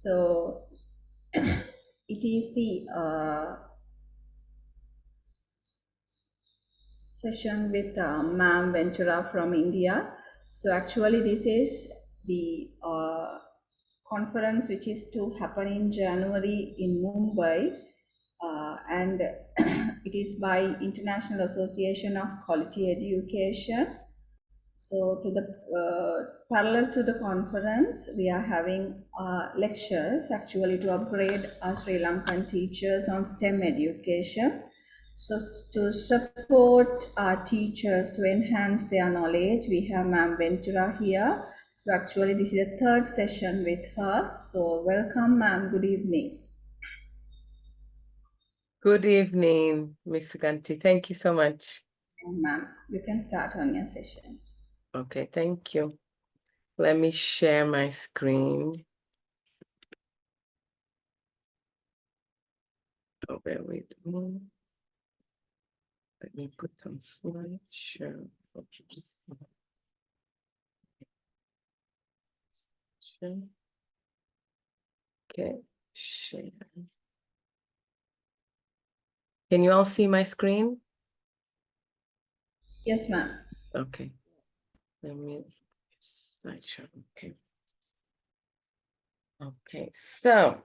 So it is the session with Ma'am Ventura from India. So actually this is the conference which is to happen in January in Mumbai, and it is by International Association of Quality Education. So to the parallel to the conference, we are having lectures actually to upgrade our Sri Lankan teachers on STEM education. So to support our teachers to enhance their knowledge, we have Ma'am Ventura here. So actually this is the third session with her. So welcome, ma'am. Good evening. Good evening, Ms. Suganti. Thank you so much. Ma'am, you can start on your session. Okay, thank you. Let me share my screen. Oh, bear with me. Let me put on slideshow. Okay, share. Can you all see my screen? Yes, ma'am. Okay. Let me slideshow. Okay. Okay, so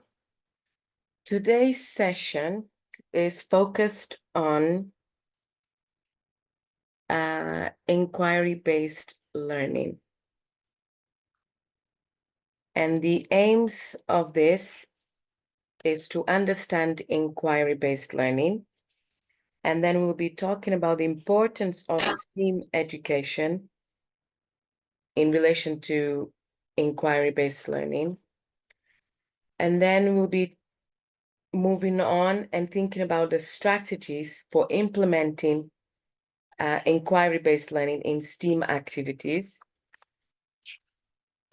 today's session is focused on inquiry-based learning. And the aims of this is to understand inquiry-based learning. And then we'll be talking about the importance of STEAM education in relation to inquiry-based learning. And then we'll be moving on and thinking about the strategies for implementing inquiry-based learning in STEAM activities.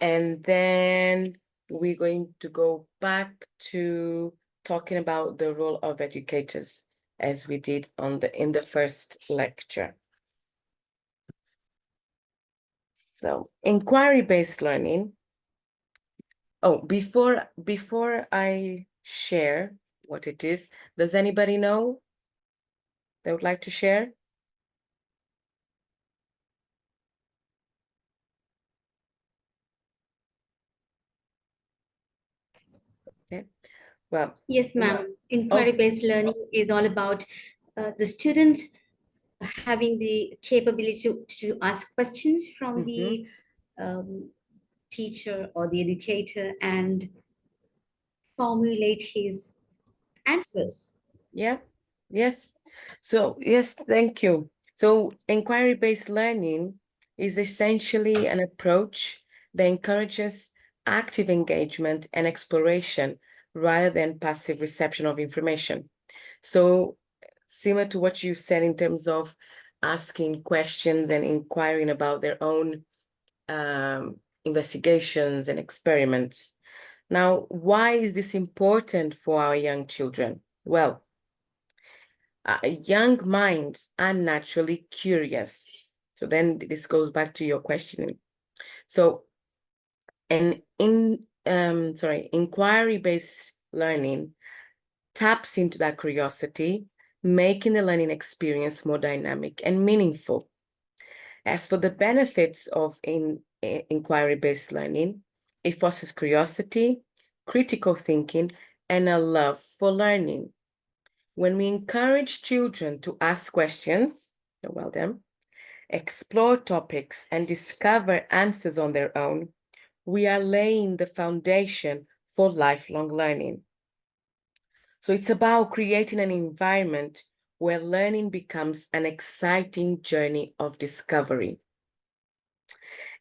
And then we're going to go back to talking about the role of educators, as we did in the first lecture. So inquiry-based learning. Oh, before I share what it is, does anybody know they would like to share? Okay. Well, yes, ma'am. Inquiry-based learning is all about the student having the capability to ask questions from the teacher or the educator and formulate his answers. Yeah, yes. So, yes, thank you. So, inquiry-based learning is essentially an approach that encourages active engagement and exploration rather than passive reception of information. So, similar to what you said in terms of asking questions and inquiring about their own investigations and experiments. Now, why is this important for our young children? Well, young minds are naturally curious. So then this goes back to your questioning. So, inquiry-based learning taps into that curiosity, making the learning experience more dynamic and meaningful. As for the benefits of inquiry-based learning, it fosters curiosity, critical thinking, and a love for learning. When we encourage children to ask questions, well done, explore topics, and discover answers on their own, we are laying the foundation for lifelong learning. So it's about creating an environment where learning becomes an exciting journey of discovery.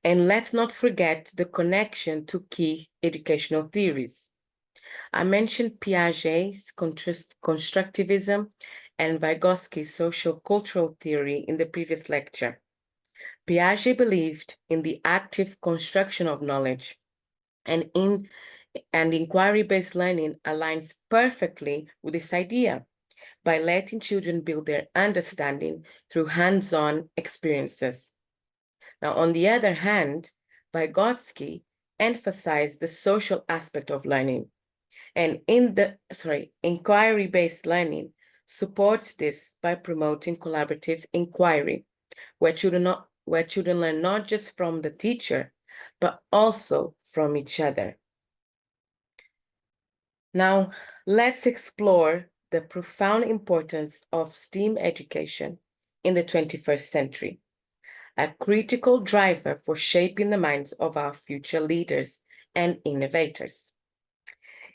And let's not forget the connection to key educational theories. I mentioned Piaget's constructivism and Vygotsky's social-cultural theory in the previous lecture. Piaget believed in the active construction of knowledge, and inquiry-based learning aligns perfectly with this idea by letting children build their understanding through hands-on experiences. Now, on the other hand, Vygotsky emphasized the social aspect of learning, And inquiry-based learning supports this by promoting collaborative inquiry, where children learn not just from the teacher, but also from each other. Now, let's explore the profound importance of STEAM education in the 21st century, a critical driver for shaping the minds of our future leaders and innovators.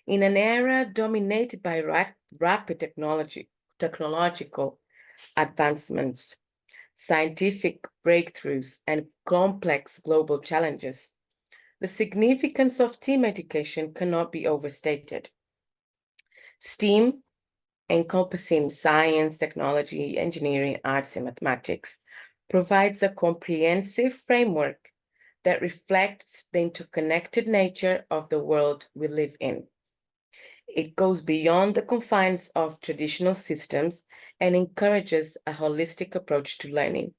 In an era dominated by rapid technological advancements, scientific breakthroughs, and complex global challenges, the significance of STEAM education cannot be overstated. STEAM, encompassing science, technology, engineering, arts, and mathematics, provides a comprehensive framework that reflects the interconnected nature of the world we live in. It goes beyond the confines of traditional systems and encourages a holistic approach to learning,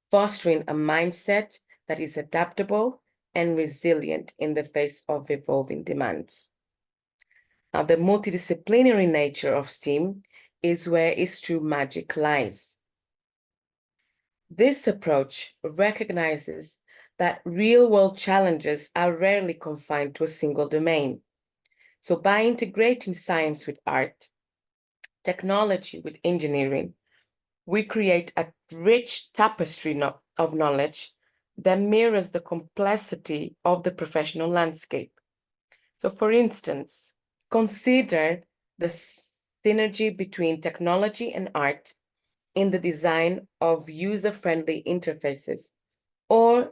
fostering a mindset that is adaptable and resilient in the face of evolving demands. Now, the multidisciplinary nature of STEAM is where its true magic lies. This approach recognizes that real-world challenges are rarely confined to a single domain. So by integrating science with art, technology with engineering, we create a rich tapestry of knowledge that mirrors the complexity of the professional landscape. So for instance, consider the synergy between technology and art in the design of user-friendly interfaces, or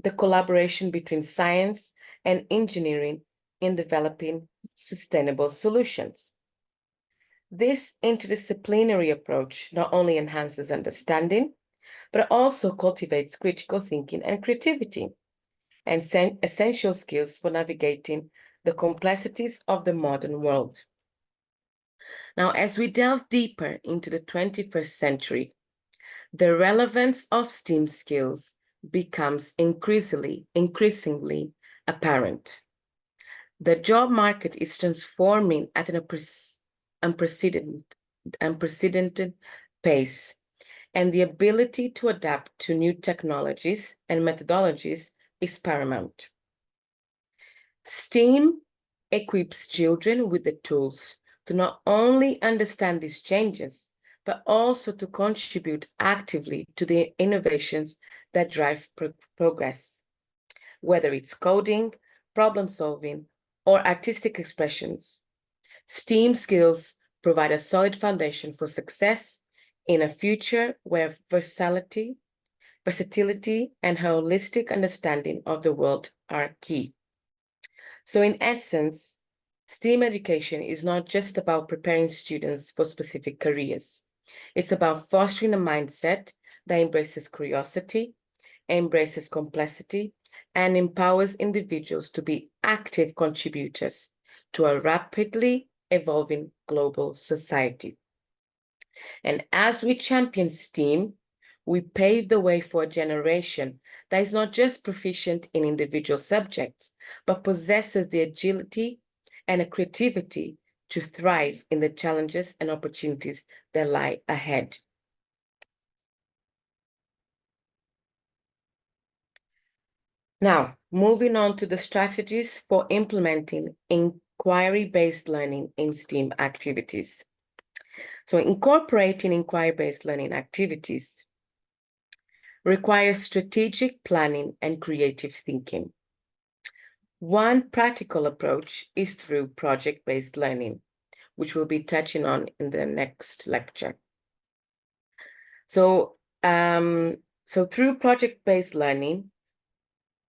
the collaboration between science and engineering in developing sustainable solutions. This interdisciplinary approach not only enhances understanding, but also cultivates critical thinking and creativity, and essential skills for navigating the complexities of the modern world. Now, as we delve deeper into the 21st century, the relevance of STEAM skills becomes increasingly apparent. The job market is transforming at an unprecedented pace, and the ability to adapt to new technologies and methodologies is paramount. STEAM equips children with the tools to not only understand these changes, but also to contribute actively to the innovations that drive progress, whether it's coding, problem solving, or artistic expressions. STEAM skills provide a solid foundation for success in a future where versatility, and holistic understanding of the world are key. So in essence, STEAM education is not just about preparing students for specific careers. It's about fostering a mindset that embraces curiosity, embraces complexity, and empowers individuals to be active contributors to a rapidly evolving global society. And as we champion STEAM, we pave the way for a generation that is not just proficient in individual subjects, but possesses the agility and the creativity to thrive in the challenges and opportunities that lie ahead. Now, moving on to the strategies for implementing inquiry-based learning in STEAM activities. So incorporating inquiry-based learning activities requires strategic planning and creative thinking. One practical approach is through project-based learning, which we'll be touching on in the next lecture. So through project-based learning,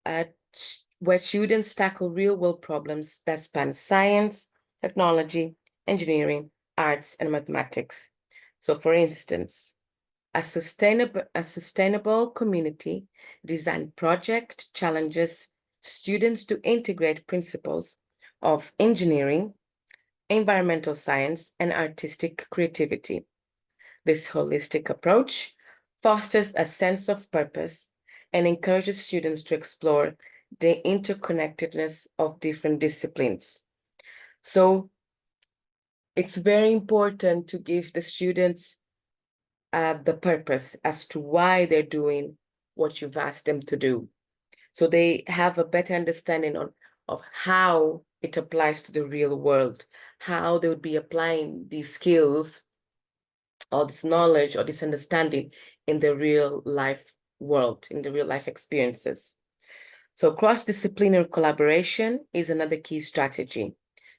where students tackle real-world problems that span science, technology, engineering, arts, and mathematics. So for instance, a sustainable community design project challenges students to integrate principles of engineering, environmental science, and artistic creativity. This holistic approach fosters a sense of purpose and encourages students to explore the interconnectedness of different disciplines. So it's very important to give the students the purpose as to why they're doing what you've asked them to do. So they have a better understanding of how it applies to the real world, how they would be applying these skills or this knowledge or this understanding in the real life world, in the real life experiences. So cross-disciplinary collaboration is another key strategy.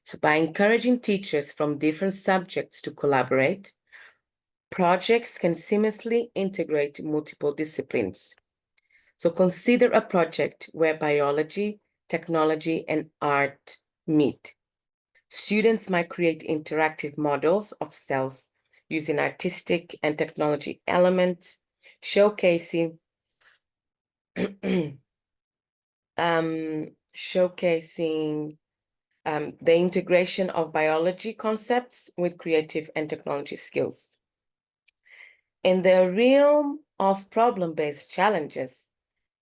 So by encouraging teachers from different subjects to collaborate, projects can seamlessly integrate multiple disciplines. So consider a project where biology, technology, and art meet. Students might create interactive models of cells using artistic and technology elements, showcasing the integration of biology concepts with creative and technology skills. In the realm of problem-based challenges,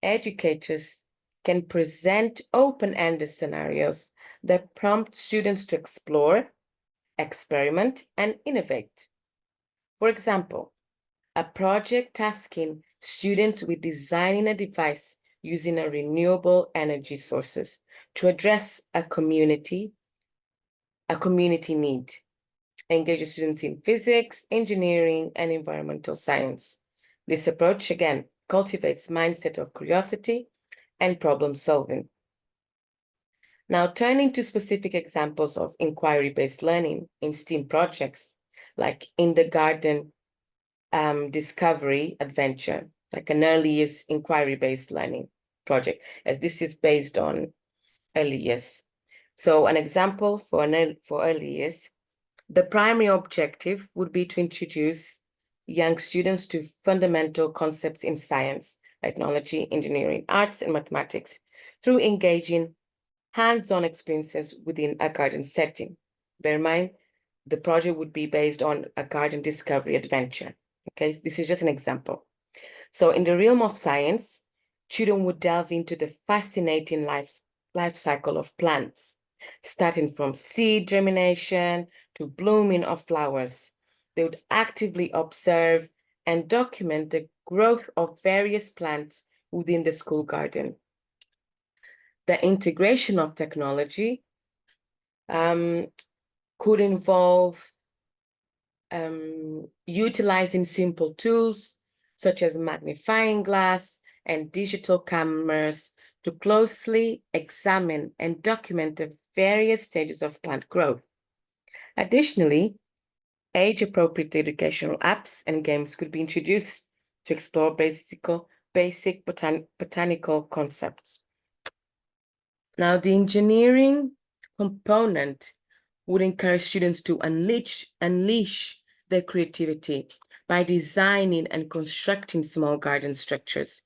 educators can present open-ended scenarios that prompt students to explore, experiment, and innovate. For example, a project tasking students with designing a device using a renewable energy sources to address a community need. Engages students in physics, engineering, and environmental science. This approach, again, cultivates mindset of curiosity and problem solving. Now, turning to specific examples of inquiry-based learning in STEAM projects, like in the garden discovery adventure, like an early years inquiry-based learning project, as this is based on early years. So an example for early years, the primary objective would be to introduce young students to fundamental concepts in science, technology, engineering, arts, and mathematics through engaging hands-on experiences within a garden setting. Bear in mind, the project would be based on a garden discovery adventure. Okay, this is just an example. So in the realm of science, children would delve into the fascinating life cycle of plants, starting from seed germination to blooming of flowers. They would actively observe and document the growth of various plants within the school garden. The integration of technology could involve utilizing simple tools such as magnifying glass and digital cameras to closely examine and document the various stages of plant growth. Additionally, age-appropriate educational apps and games could be introduced to explore basic botanical concepts. Now, the engineering component would encourage students to unleash their creativity by designing and constructing small garden structures.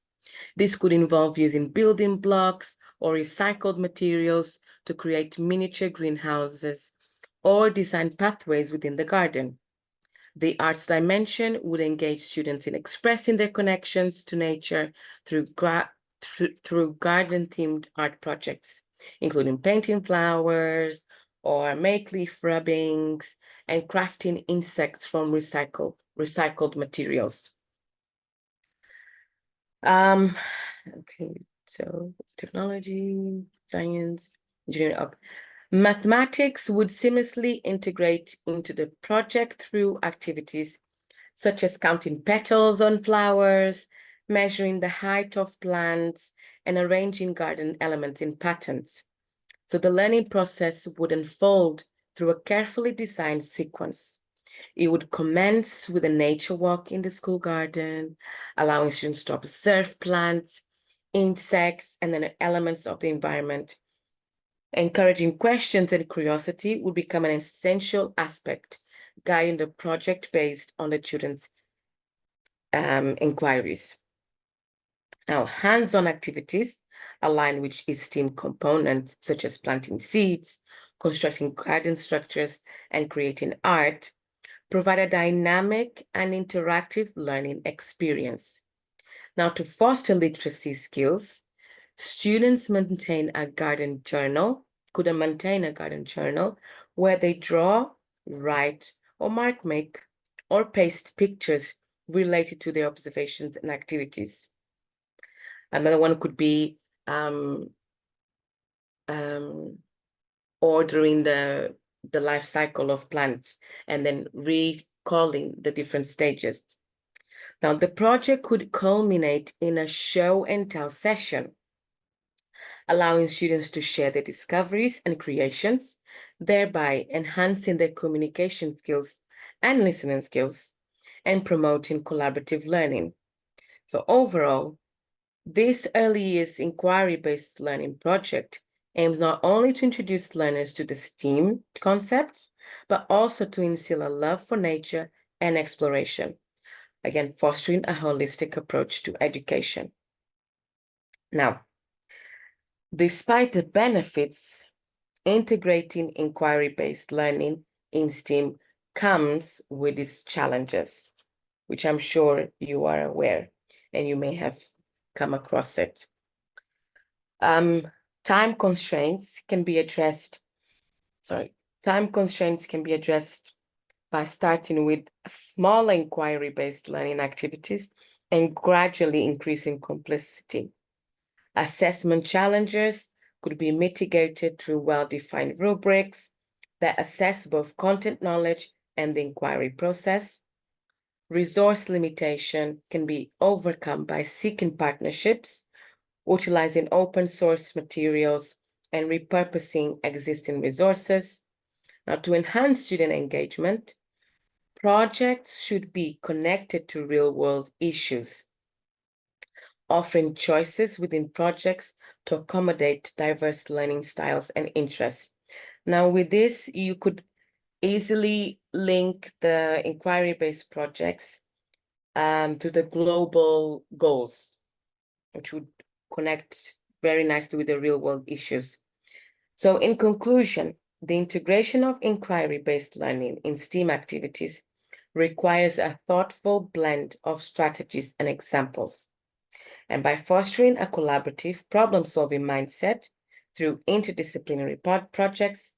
This could involve using building blocks or recycled materials to create miniature greenhouses or design pathways within the garden. The arts dimension would engage students in expressing their connections to nature through garden-themed art projects, including painting flowers or make leaf rubbings and crafting insects from recycled materials. Okay, so technology, science, engineering. Okay. Mathematics would seamlessly integrate into the project through activities such as counting petals on flowers, measuring the height of plants, and arranging garden elements in patterns. So the learning process would unfold through a carefully designed sequence. It would commence with a nature walk in the school garden, allowing students to observe plants, insects, and then elements of the environment. Encouraging questions and curiosity would become an essential aspect, guiding the project based on the children's inquiries. Now, hands-on activities aligned with STEAM components, such as planting seeds, constructing garden structures, and creating art, provide a dynamic and interactive learning experience. Now, to foster literacy skills, students could maintain a garden journal where they draw write, or make, or paste pictures related to their observations and activities. Another one could be ordering the life cycle of plants and then recalling the different stages. Now, the project could culminate in a show and tell session, allowing students to share their discoveries and creations, thereby enhancing their communication skills and listening skills, and promoting collaborative learning. So overall, this early years inquiry-based learning project aims not only to introduce learners to the STEAM concepts, but also to instill a love for nature and exploration, again, fostering a holistic approach to education. Now, despite the benefits, integrating inquiry-based learning in STEAM comes with its challenges, which I'm sure you are aware and you may have come across it. Time constraints can be addressed by starting with small inquiry-based learning activities and gradually increasing complexity. Assessment challenges could be mitigated through well-defined rubrics that assess both content knowledge and the inquiry process. Resource limitation can be overcome by seeking partnerships, utilizing open source materials, and repurposing existing resources. Now, to enhance student engagement, projects should be connected to real-world issues, offering choices within projects to accommodate diverse learning styles and interests. Now, with this, you could easily link the inquiry-based projects to the global goals, which would connect very nicely with the real-world issues. So in conclusion, the integration of inquiry-based learning in STEAM activities requires a thoughtful blend of strategies and examples. And by fostering a collaborative problem-solving mindset through interdisciplinary projects,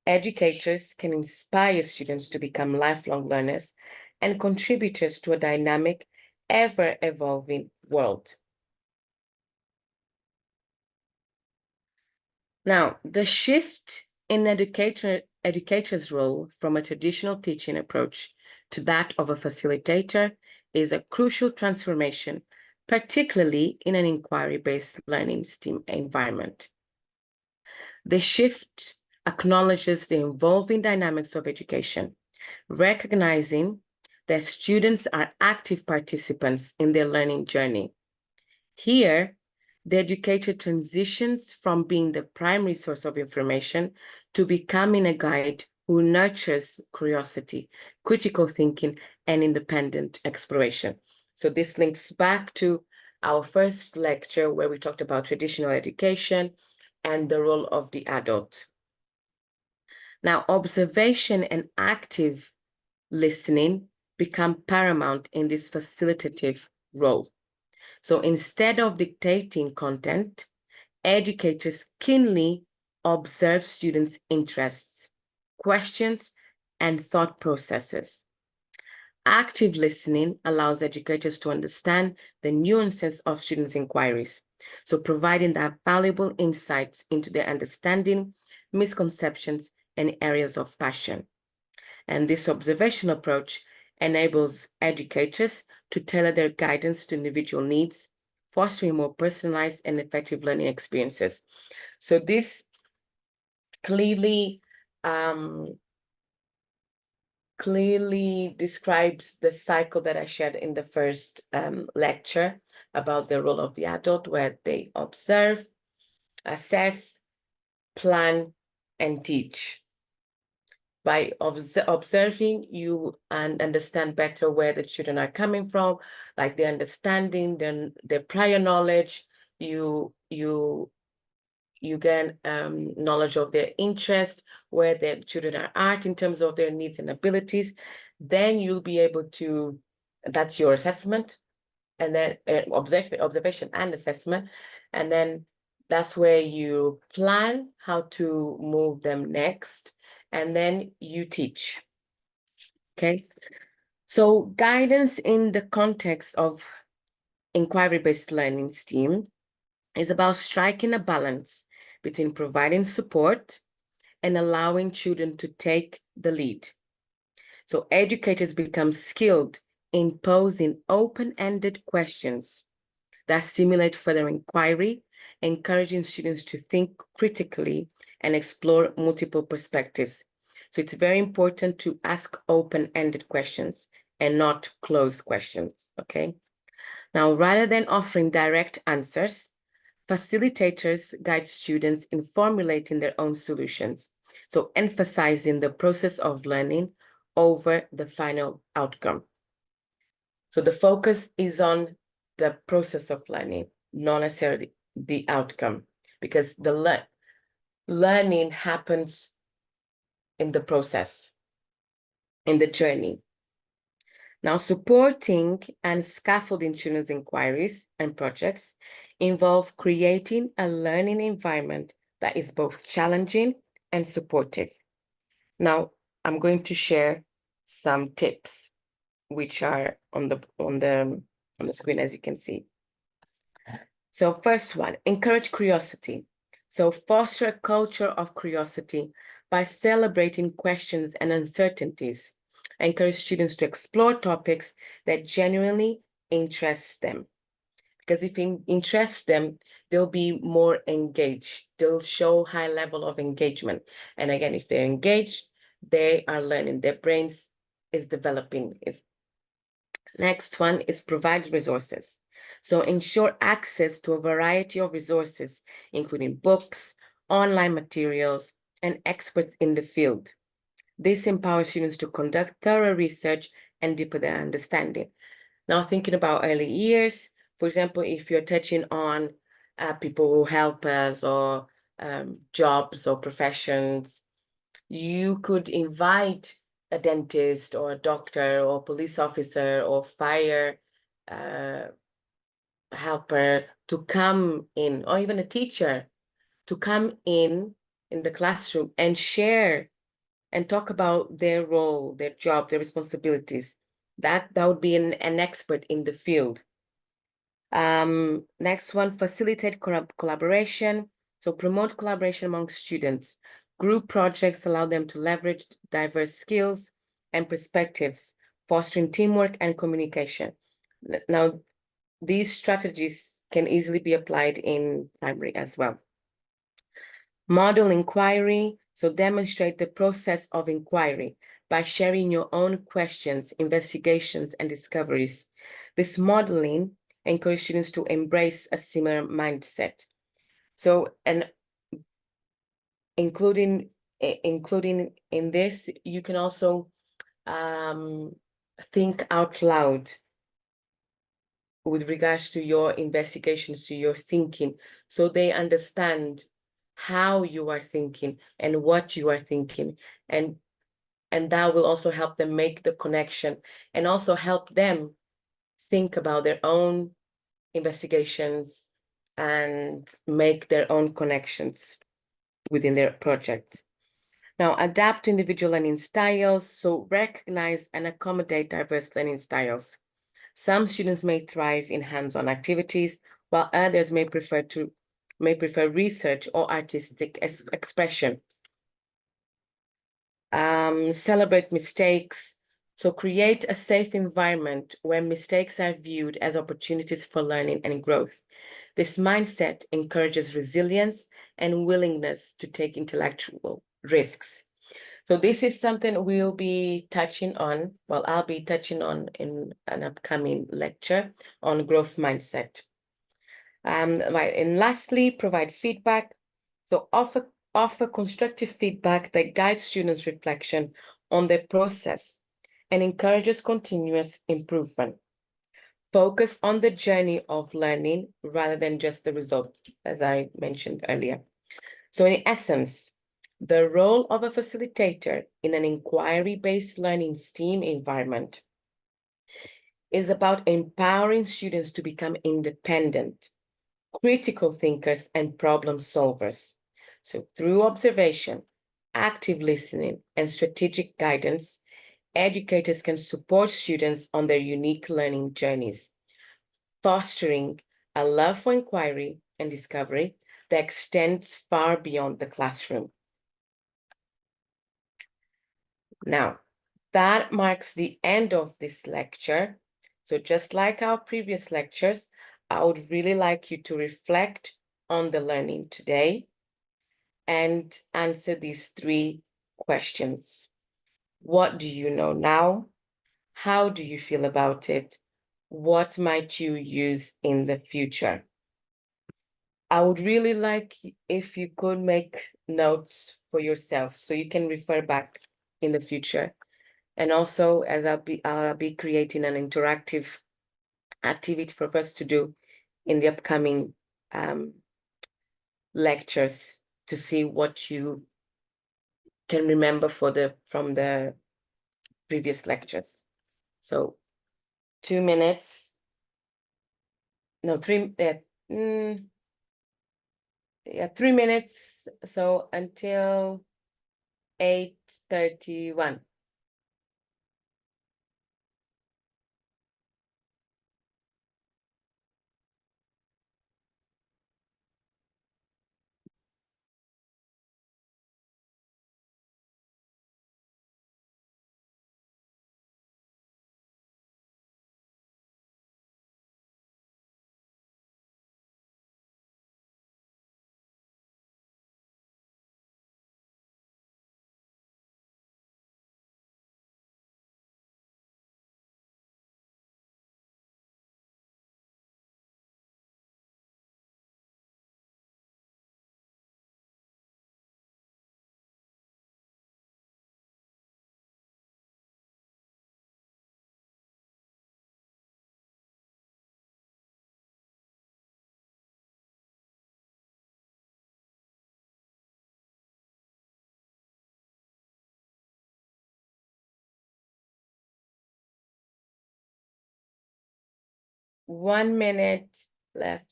educators can inspire students to become lifelong learners and contributors to a dynamic, ever-evolving world. Now, the shift in educator's role from a traditional teaching approach to that of a facilitator is a crucial transformation, particularly in an inquiry-based learning STEAM environment. The shift acknowledges the evolving dynamics of education, recognizing that students are active participants in their learning journey. Here, the educator transitions from being the primary source of information to becoming a guide who nurtures curiosity, critical thinking, and independent exploration. So this links back to our first lecture where we talked about traditional education and the role of the adult. Now, observation and active listening become paramount in this facilitative role. So instead of dictating content, educators keenly observe students' interests, questions, and thought processes. Active listening allows educators to understand the nuances of students' inquiries, so providing that valuable insights into their understanding, misconceptions, and areas of passion. And this observational approach enables educators to tailor their guidance to individual needs, fostering more personalized and effective learning experiences. So this clearly describes the cycle that I shared in the first lecture about the role of the adult, where they observe, assess, plan, and teach. By observing, you understand better where the children are coming from, like their understanding, their prior knowledge. You gain knowledge of their interest, where their children are at in terms of their needs and abilities. Then you'll be able to, that's your assessment, and then observation and assessment. And then that's where you plan how to move them next. and then you teach. Okay, so guidance in the context of inquiry-based learning STEAM is about striking a balance between providing support and allowing children to take the lead. So educators become skilled in posing open-ended questions that stimulate further inquiry, encouraging students to think critically and explore multiple perspectives. So it's very important to ask open-ended questions and not closed questions, okay? Now, rather than offering direct answers, facilitators guide students in formulating their own solutions, so emphasizing the process of learning over the final outcome. So the focus is on the process of learning, not necessarily the outcome, because the learning happens in the process, in the journey. Now, supporting and scaffolding children's inquiries and projects involve creating a learning environment that is both challenging and supportive. Now, I'm going to share some tips, which are on the screen, as you can see. So first one, encourage curiosity. So foster a culture of curiosity by celebrating questions and uncertainties. Encourage students to explore topics that genuinely interest them. Because if it interests them, they'll be more engaged. They'll show high level of engagement. And again, if they're engaged, they are learning. Their brains is developing. Next one is provide resources. So ensure access to a variety of resources, including books, online materials, and experts in the field. This empowers students to conduct thorough research and deepen their understanding. Now, thinking about early years, for example, if you're touching on people who help us or jobs or professions, you could invite a dentist or a doctor or police officer or fire helper to come in, or even a teacher to come in the classroom and share and talk about their role, their job, their responsibilities. That would be an expert in the field. Next one, facilitate collaboration. So promote collaboration among students. Group projects allow them to leverage diverse skills and perspectives, fostering teamwork and communication. Now, these strategies can easily be applied in primary as well. Model inquiry. So demonstrate the process of inquiry by sharing your own questions, investigations, and discoveries. This modeling encourages students to embrace a similar mindset. So, and including in this, you can also think out loud with regards to your investigations, to your thinking, so they understand how you are thinking and what you are thinking, and that will also help them make the connection and also help them think about their own investigations and make their own connections within their projects. Now, adapt to individual learning styles. So recognize and accommodate diverse learning styles. Some students may thrive in hands-on activities, while others may prefer research or artistic expression. Celebrate mistakes. So create a safe environment where mistakes are viewed as opportunities for learning and growth. This mindset encourages resilience and willingness to take intellectual risks. So this is something we'll be touching on, well, I'll be touching on in an upcoming lecture on growth mindset. Right, and lastly, provide feedback. So offer constructive feedback that guides students' reflection on their process and encourages continuous improvement. Focus on the journey of learning rather than just the result, as I mentioned earlier. So in essence, the role of a facilitator in an inquiry-based learning STEAM environment is about empowering students to become independent, critical thinkers, and problem solvers. So through observation, active listening, and strategic guidance, educators can support students on their unique learning journeys, fostering a love for inquiry and discovery that extends far beyond the classroom. Now, that marks the end of this lecture. So just like our previous lectures, I would really like you to reflect on the learning today and answer these 3 questions. What do you know now? How do you feel about it? What might you use in the future? I would really like if you could make notes for yourself so you can refer back in the future. And also, as I'll be creating an interactive activity for us to do in the upcoming lectures to see what you can remember from the previous lectures. So 2 minutes. No, 3 3 minutes. So until 8:31. One minute left.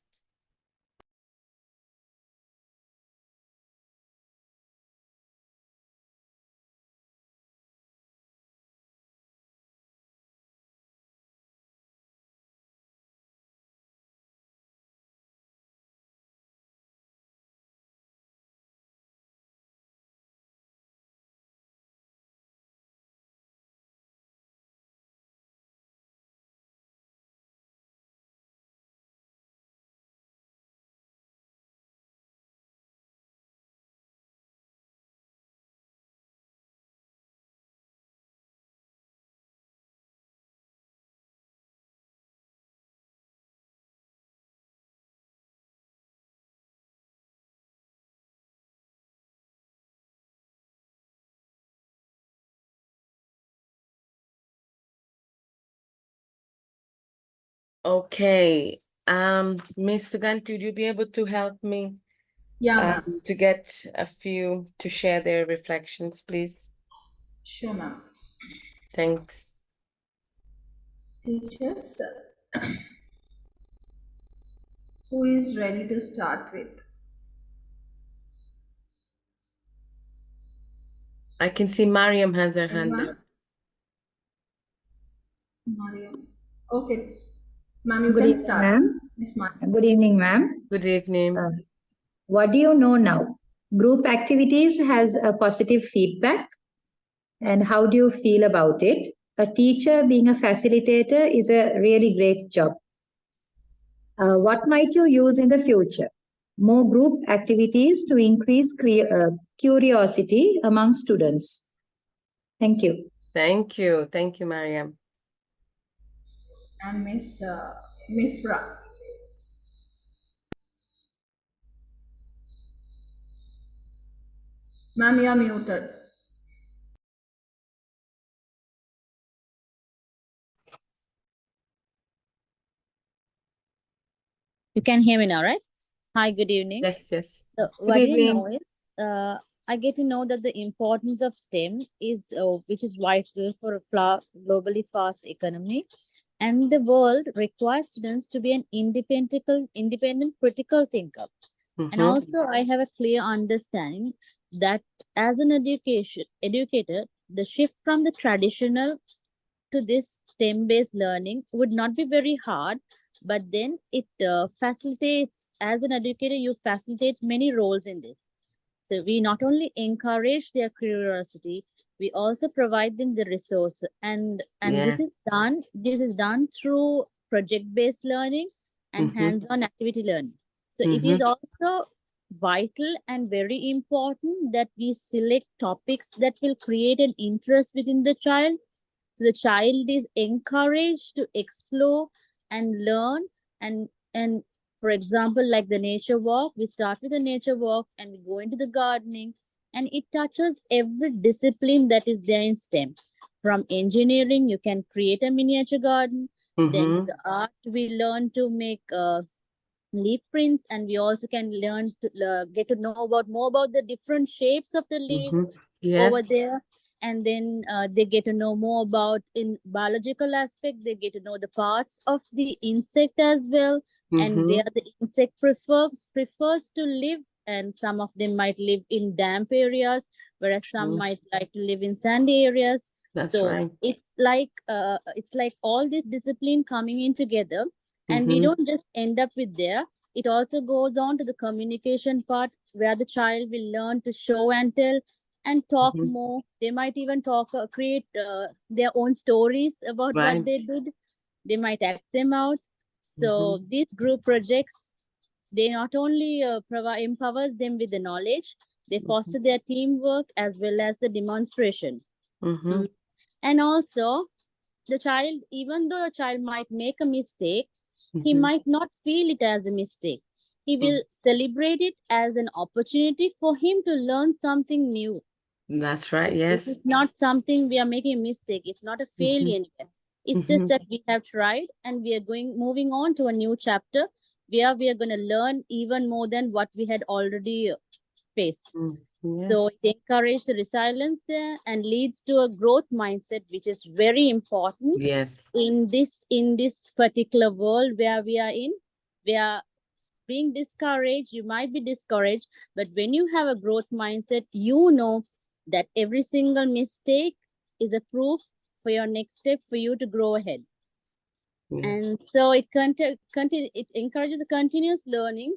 Okay, Ms. Suganti, would you be able to help me Yeah, ma'am. to get a few to share their reflections, please? Sure, ma'am. Thanks. Teachers, who is ready to start with? I can see Mariam has her hand up. Anyone? Mariam. Okay. Ma'am, you Good can evening, start. ma'am. Miss Mariam. Good evening, ma'am. Good evening. What do you know now? Group activities has a positive feedback, and how do you feel about it? A teacher being a facilitator is a really great job. What might you use in the future? More group activities to increase curiosity among students. Thank you. Thank you. Thank you, Mariam. And Miss Mifra. Ma'am, you are muted. You can hear me now, right? Hi, good evening. Yes, yes. So Good what you know evening. is, I get to know that the importance of STEM is, which is vital for a globally fast economy, and the world requires students to be an independent critical thinker. And also, I have a clear understanding that as an educator, the shift from the traditional to this STEM-based learning would not be very hard, but then it facilitates, as an educator, you facilitate many roles in this. So we not only encourage their curiosity, we also provide them the resource, and Yeah. this is done through project-based learning and hands-on activity learning. So it is also vital and very important that we select topics that will create an interest within the child. So the child is encouraged to explore and learn, and for example, like the nature walk, we start with the nature walk and we go into the gardening, and it touches every discipline that is there in STEM. From engineering, you can create a miniature garden. Then to the art, we learn to make leaf prints, and we also can learn to get to know about more about the different shapes of the leaves over there. And then they get to know more about in biological aspect, they get to know the parts of the insect as well, and where the insect prefers to live. And some of them might live in damp areas, whereas some might like to live in sandy areas. That's so right. it's like all this discipline coming in together, and we don't just end up with there. It also goes on to the communication part, where the child will learn to show and tell and talk more. They might even create their own stories about what they did. They might act them out. So these group projects, they not only empowers them with the knowledge, they foster their teamwork as well as the demonstration. And also, the child, even though a child might make a mistake, he might not feel it as a mistake. He will celebrate it as an opportunity for him to learn something new. That's right. This Yes. is not something we are making a mistake. It's not a failure anywhere. It's just that we have tried, and we are moving on to a new chapter where we are going to learn even more than what we had already faced. So it encourages the resilience there and leads to a growth mindset, which is very important Yes. in this particular world where we are in. Where being discouraged, you might be discouraged, but when you have a growth mindset, you know that every single mistake is a proof for your next step for you to grow ahead. And so it encourages a continuous learning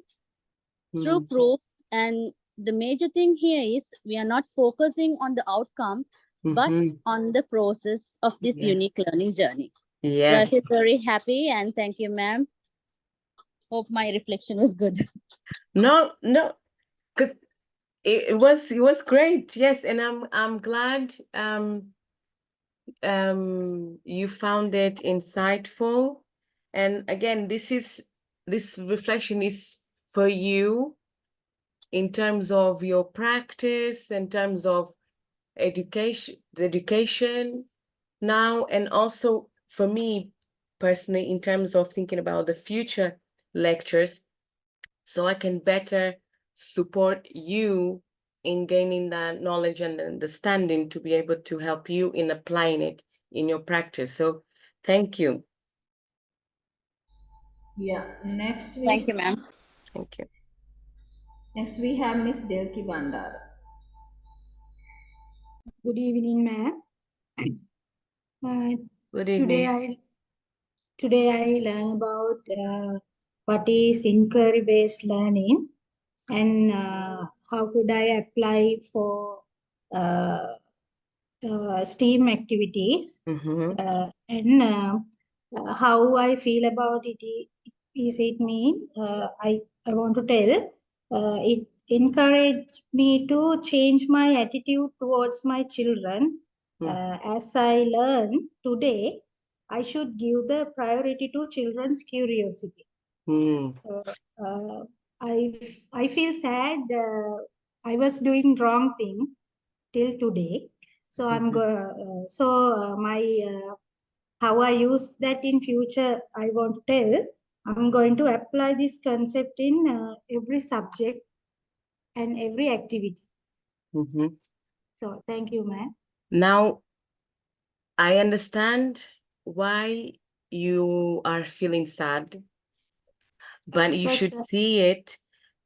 through proof. And the major thing here is we are not focusing on the outcome, but on the process of this unique learning journey. So I feel very happy, and thank you, ma'am. Hope my reflection was good. No, good. It was great. Yes, and I'm glad you found it insightful. And again, this reflection is for you in terms of your practice, in terms of education now, and also for me personally in terms of thinking about the future lectures, so I can better support you in gaining that knowledge and understanding to be able to help you in applying it in your practice. So thank you. Yeah, next Thank you, ma'am. Thank you. Next we have Miss Devki Bandar. Good evening, ma'am. Good evening. Today I learn about what is inquiry-based learning and how could I apply for STEAM activities and how I feel about it is it mean I want to tell it encouraged me to change my attitude towards my children. As I learn today, I should give the priority to children's curiosity. So I feel sad. I was doing wrong thing till today. So my how I use that in future, I want to tell. I'm going to apply this concept in every subject and every activity. So thank you, ma'am. Now I understand why you are feeling sad, but you should see it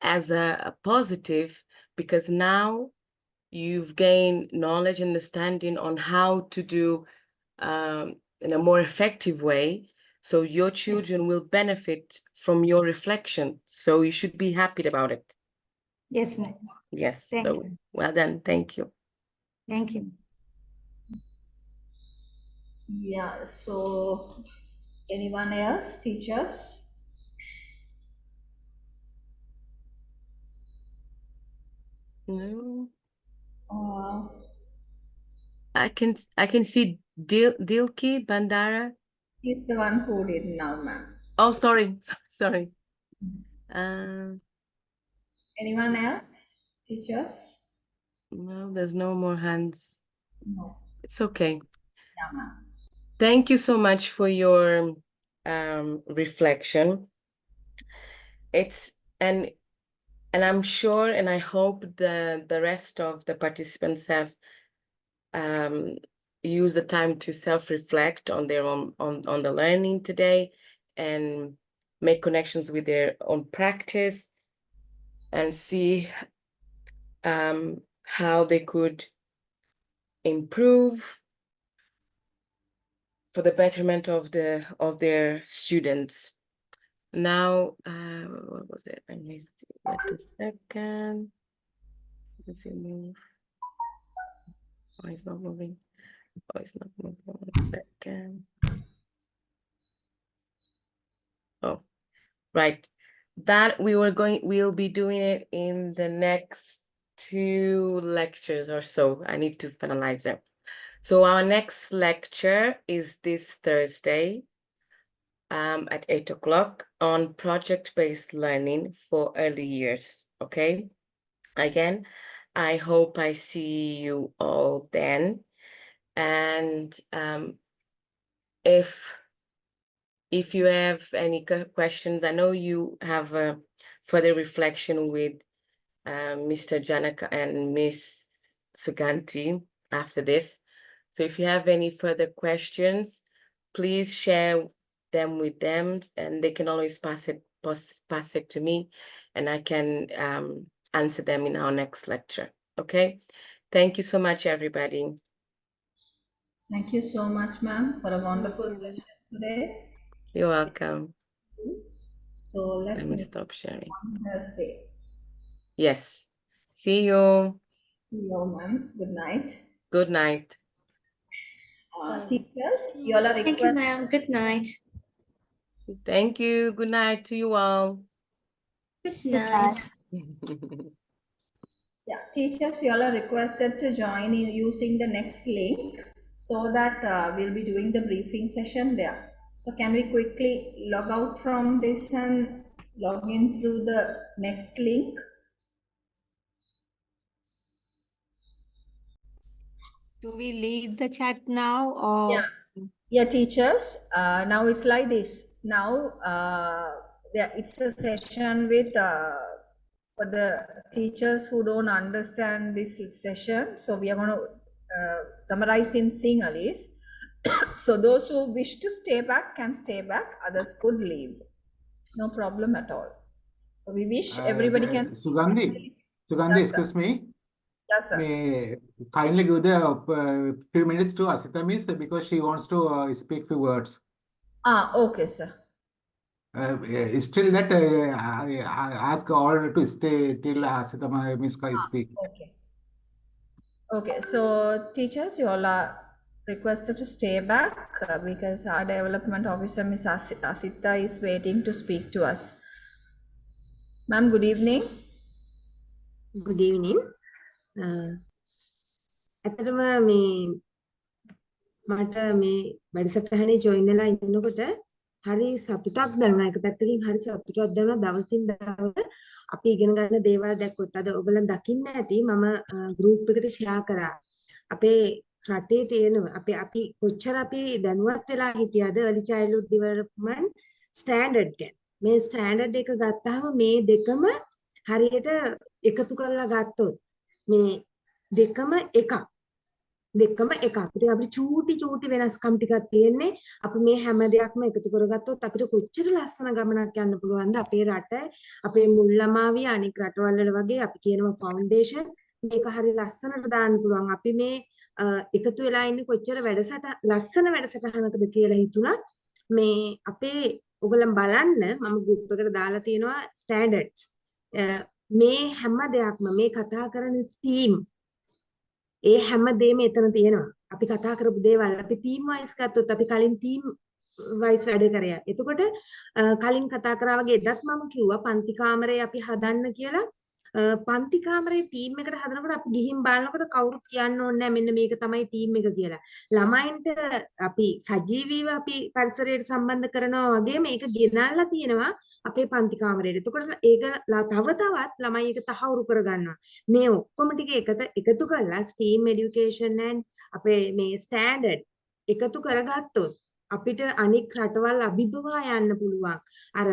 as a positive, because now you've gained knowledge and understanding on how to do in a more effective way. So your children will benefit from your reflection. So you should be happy about it. Yes, ma'am. Yes. Thank So you. well done. Thank you. Thank you. Yeah, so anyone else, teachers? No. Uh, I can see Dilki Bandara. he's the one who did now, ma'am. Oh, sorry. Sorry. Anyone else, teachers? No, there's no more hands. No. It's okay. Yeah, ma'am. Thank you so much for your reflection. And I'm sure and I hope the rest of the participants have used the time to self-reflect on their own on the learning today and make connections with their own practice and see how they could improve for the betterment of their students. Now, what was it? Let me see. Wait a second. Let's see, move. Oh, it's not moving. Oh, it's not moving. 1 second. Oh, right. That we'll be doing it in the next 2 lectures or so. I need to finalize them. So our next lecture is this Thursday at 8 o'clock on project-based learning for early years. Okay. Again, I hope I see you all then. And if you have any questions, I know you have a further reflection with Mr. Janaka and Miss Suganti after this. So if you have any further questions, please share them with them, and they can always pass it to me, and I can answer them in our next lecture. Okay. Thank you so much, everybody. Thank you so much, ma'am, for a wonderful Thank you. session today. You're welcome. So let's Let me meet stop sharing. on Thursday. Yes. See you. See you, ma'am. Good night. Good night. Teachers, you all are Thank you, requested. ma'am. Good night. Thank you. Good night to you all. Good night. Yeah, teachers, you all are requested to join in using the next link so that we'll be doing the briefing session there. So can we quickly log out from this and log in through the next link? Do we leave the chat now or? Yeah, teachers, now it's like this. Now it's a session with for the teachers who don't understand this session. So we are going to summarize in Sinhalese. So those who wish to stay back can stay back. Others could leave. No problem at all. So we wish everybody can. Sugandhi, Yes, sir. excuse me. Yes, sir. May kindly give the few minutes to Asita Miss because she wants to speak few words. Okay, sir. Still that I ask all to stay till Asita Miss speak. Okay. Okay, so teachers, you all are requested to stay back because our development officer, Miss Asita, is waiting to speak to us. Ma'am, good evening. Good evening. ඇත්තටම මේ මට මේ වැඩසටහනේ join වෙලා ඉන්නකොට හරි සතුටක් දැනුණා. එක පැත්තකින් හරි සතුටක් දැනුණා. දවසින් දවස අපි ඉගෙන ගන්න දේවල් දැක්කොත් අද ඔයගොල්ලන් දකින්න ඇති මම ගෲප් එකට ෂෙයා කරා. අපේ රටේ තියෙන අපි කොච්චර අපි දැනුවත් වෙලා හිටියද early childhood development standard ගැන. මේ standard එක ගත්තාම මේ දෙකම හරියට එකතු කරලා ගත්තොත් මේ දෙකම එකක්. දෙකම එකක්. ඉතින් අපිට චූටි වෙනස්කම් ටිකක් තියෙන්නේ. අපි මේ හැම දෙයක්ම එකතු කරගත්තොත් අපිට කොච්චර ලස්සන ගමනක් යන්න පුළුවන්ද අපේ රට, අපේ මුල් ළමාවිය අනික් රටවල් වල වගේ අපි කියනවා ෆවුන්ඩේෂන් මේක හරි ලස්සනට දාන්න පුළුවන්. අපි මේ එකතු වෙලා ඉන්නේ කොච්චර ලස්සන වැඩසටහනකද කියලා හිතුණා. මේ අපේ ඔයගොල්ලන් බලන්න මම ගෲප් එකට දාලා තියෙනවා ස්ටෑන්ඩඩ්ස්. මේ හැම දෙයක්ම මේ කතා කරන ස්ටීම් ඒ හැම දෙයක්ම එතන තියෙනවා. අපි කතා කරපු දේවල් අපි තීම් වයිස් ගත්තොත් අපි කලින් තීම් වයිස් වැඩ කරා. එතකොට කලින් කතා කරා වගේ එදත් මම කිව්වා පන්ති කාමරේ අපි හදන්න කියලා. පන්ති කාමරේ ටීම් එකට හදනකොට අපි ගිහින් බලනකොට කවුරුත් කියන්න ඕනේ නැහැ මෙන්න මේක තමයි ටීම් එක කියලා. ළමයින්ට අපි සජීවීව අපි පරිසරයට සම්බන්ධ කරනවා වගේ මේක ගෙනල්ලා තියෙනවා අපේ පන්ති කාමරේට. එතකොට ඒක තව තවත් ළමයි එක තහවුරු කරගන්නවා. මේ ඔක්කොම ටික එකතු කරලා STEAM education and අපේ මේ ස්ටෑන්ඩඩ් එකතු කරගත්තොත් අපිට අනික් රටවල් අභිබවා යන්න පුළුවන්. අර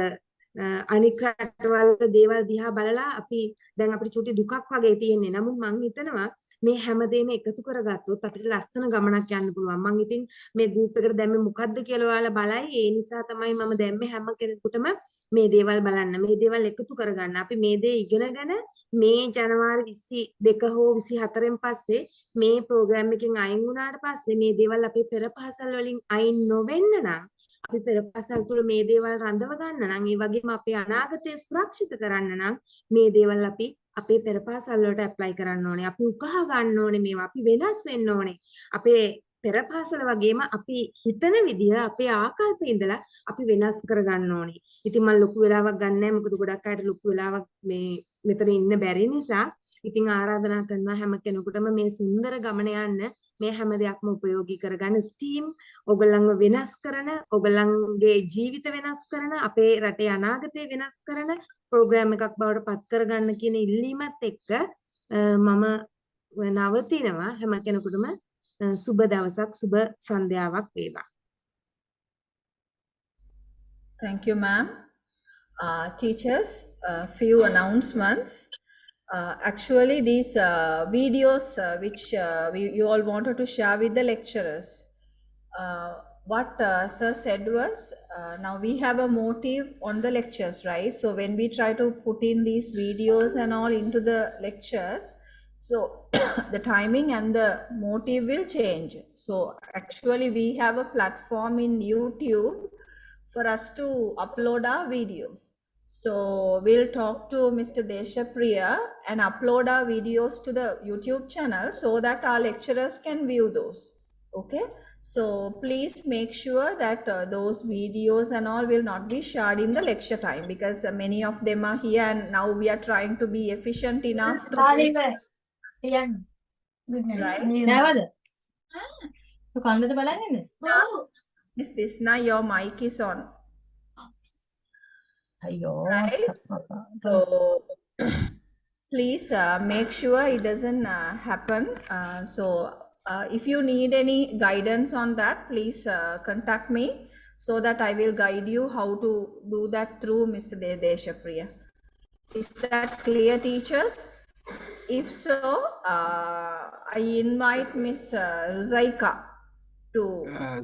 අනික් රටවල් දේවල් දිහා බලලා අපි දැන් අපිට චුටි දුකක් වගේ තියෙන්නේ. නමුත් මම හිතනවා මේ හැමදේම එකතු කරගත්තොත් අපිට ලස්සන ගමනක් යන්න පුළුවන්. මම ඉතින් මේ ගෲප් එකට දැම්මේ මොකද්ද කියලා ඔයාලා බලයි. ඒ නිසා තමයි මම දැම්මේ හැම කෙනෙකුටම මේ දේවල් බලන්න. මේ දේවල් එකතු කරගන්න. අපි මේ දේ ඉගෙනගෙන මේ ජනවාරි 22 හෝ 24න් පස්සේ මේ ප්‍රෝග්‍රෑම් එකෙන් අයින් වුණාට පස්සේ මේ දේවල් අපේ පෙර පහසල් වලින් අයින් නොවෙන්න නම් අපි පෙර පහසල් තුළ මේ දේවල් රඳව ගන්න නම් ඒ වගේම අපේ අනාගතය සුරක්ෂිත කරන්න නම් මේ දේවල් අපි අපේ පෙර පහසල් වලට ඇප්ලයි කරන්න ඕනේ. අපි උකහා ගන්න ඕනේ මේවා. අපි වෙනස් වෙන්න ඕනේ. අපේ පෙර පහසල වගේම අපි හිතන විදිය අපේ ආකල්ප ඉඳලා අපි වෙනස් කරගන්න ඕනේ. ඉතින් මම ලොකු වෙලාවක් ගන්න නැහැ. මොකද ගොඩක් අයට ලොකු වෙලාවක් මේ මෙතන ඉන්න බැරි නිසා ඉතින් ආරාධනා කරනවා හැම කෙනෙකුටම මේ සුන්දර ගමන යන්න මේ හැම දෙයක්ම ප්‍රයෝගී කරගන්න ස්ටීම් ඔයගොල්ලන්ව වෙනස් කරන ඔයගොල්ලන්ගේ ජීවිත වෙනස් කරන අපේ රටේ අනාගතය වෙනස් කරන ප්‍රෝග්‍රෑම් එකක් බවට පත් කරගන්න කියන ඉල්ලීමත් එක්ක මම නවතිනවා හැම කෙනෙකුටම සුබ දවසක් සුබ සන්ධ්‍යාවක් වේවා. Thank you, ma'am. Teachers, few announcements. Actually, these videos which you all wanted to share with the lecturers, what sir said was, now we have a motive on the lectures, right? So when we try to put in these videos and all into the lectures, so the timing and the motive will change. So actually we have a platform in YouTube for us to upload our videos. So we'll talk to Mr. Deshapriya and upload our videos to the YouTube channel so that our lecturers can view those. Okay, so please make sure that those videos and all will not be shared in the lecture time, because many of them are here and now we are trying to be efficient enough to right? If this now your mic is on. Right? So please make sure it doesn't happen. So if you need any guidance on that, please contact me so that I will guide you how to do that through Mr. Deshapriya. Is that clear, teachers? If so, I invite Miss Ruzaika to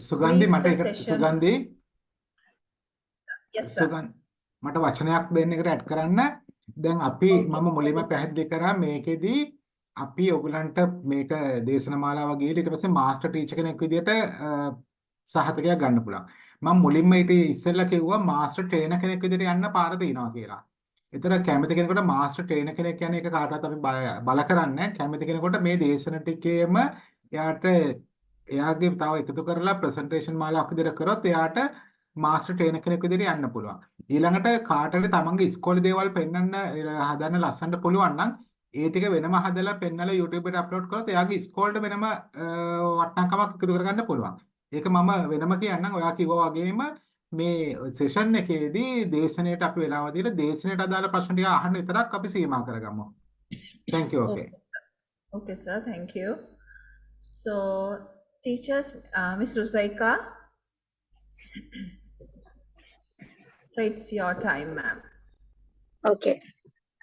Sugandhi, brief mata the එක session. Sugandhi. Yes, sir. මට වචනයක් දෙන්න එකට add කරන්න. දැන් අපි මම මුලින්ම පැහැදිලි කරා මේකෙදි අපි ඔයගලන්ට මේක දේශනමාලාව ගිහින් ඊට පස්සේ මාස්ටර් ටීචර් කෙනෙක් විදිහට සහතිකයක් ගන්න පුළුවන්. මම මුලින්ම ඊට ඉස්සෙල්ලා කිව්වා මාස්ටර් ට්‍රේනර් කෙනෙක් විදිහට යන්න පාර තියෙනවා කියලා. ඒතර කැමති කෙනෙකුට මාස්ටර් ට්‍රේනර් කෙනෙක් කියන්නේ ඒක කාටවත් අපි බල කරන්නේ නැහැ. කැමති කෙනෙකුට මේ දේශන ටිකේම එයාට එයාගේ තව එකතු කරලා ප්‍රසන්ටේෂන් මාලාවක් විදිහට කරොත් එයාට මාස්ටර් ට්‍රේනර් කෙනෙක් විදිහට යන්න පුළුවන්. ඊළඟට කාටට තමන්ගේ ඉස්කෝලේ දේවල් පෙන්වන්න හදන්න ලස්සනට පුළුවන් නම් ඒ ටික වෙනම හදලා පෙන්වලා YouTube එකට අප්ලෝඩ් කරොත් එයාගේ ඉස්කෝලේට වෙනම වටිනාකමක් එකතු කරගන්න පුළුවන්. ඒක මම වෙනම කියන්නම්. ඔයා කිව්වා වගේම මේ සෙෂන් එකේදී දේශනයට අපි වෙලාව දීලා දේශනයට අදාළ ප්‍රශ්න ටික අහන්න විතරක් අපි සීමා කරගමු. Thank you. Okay. Okay, sir. Thank you. So, teachers, Ms. Ruzaika. So it's your time, ma'am. Okay.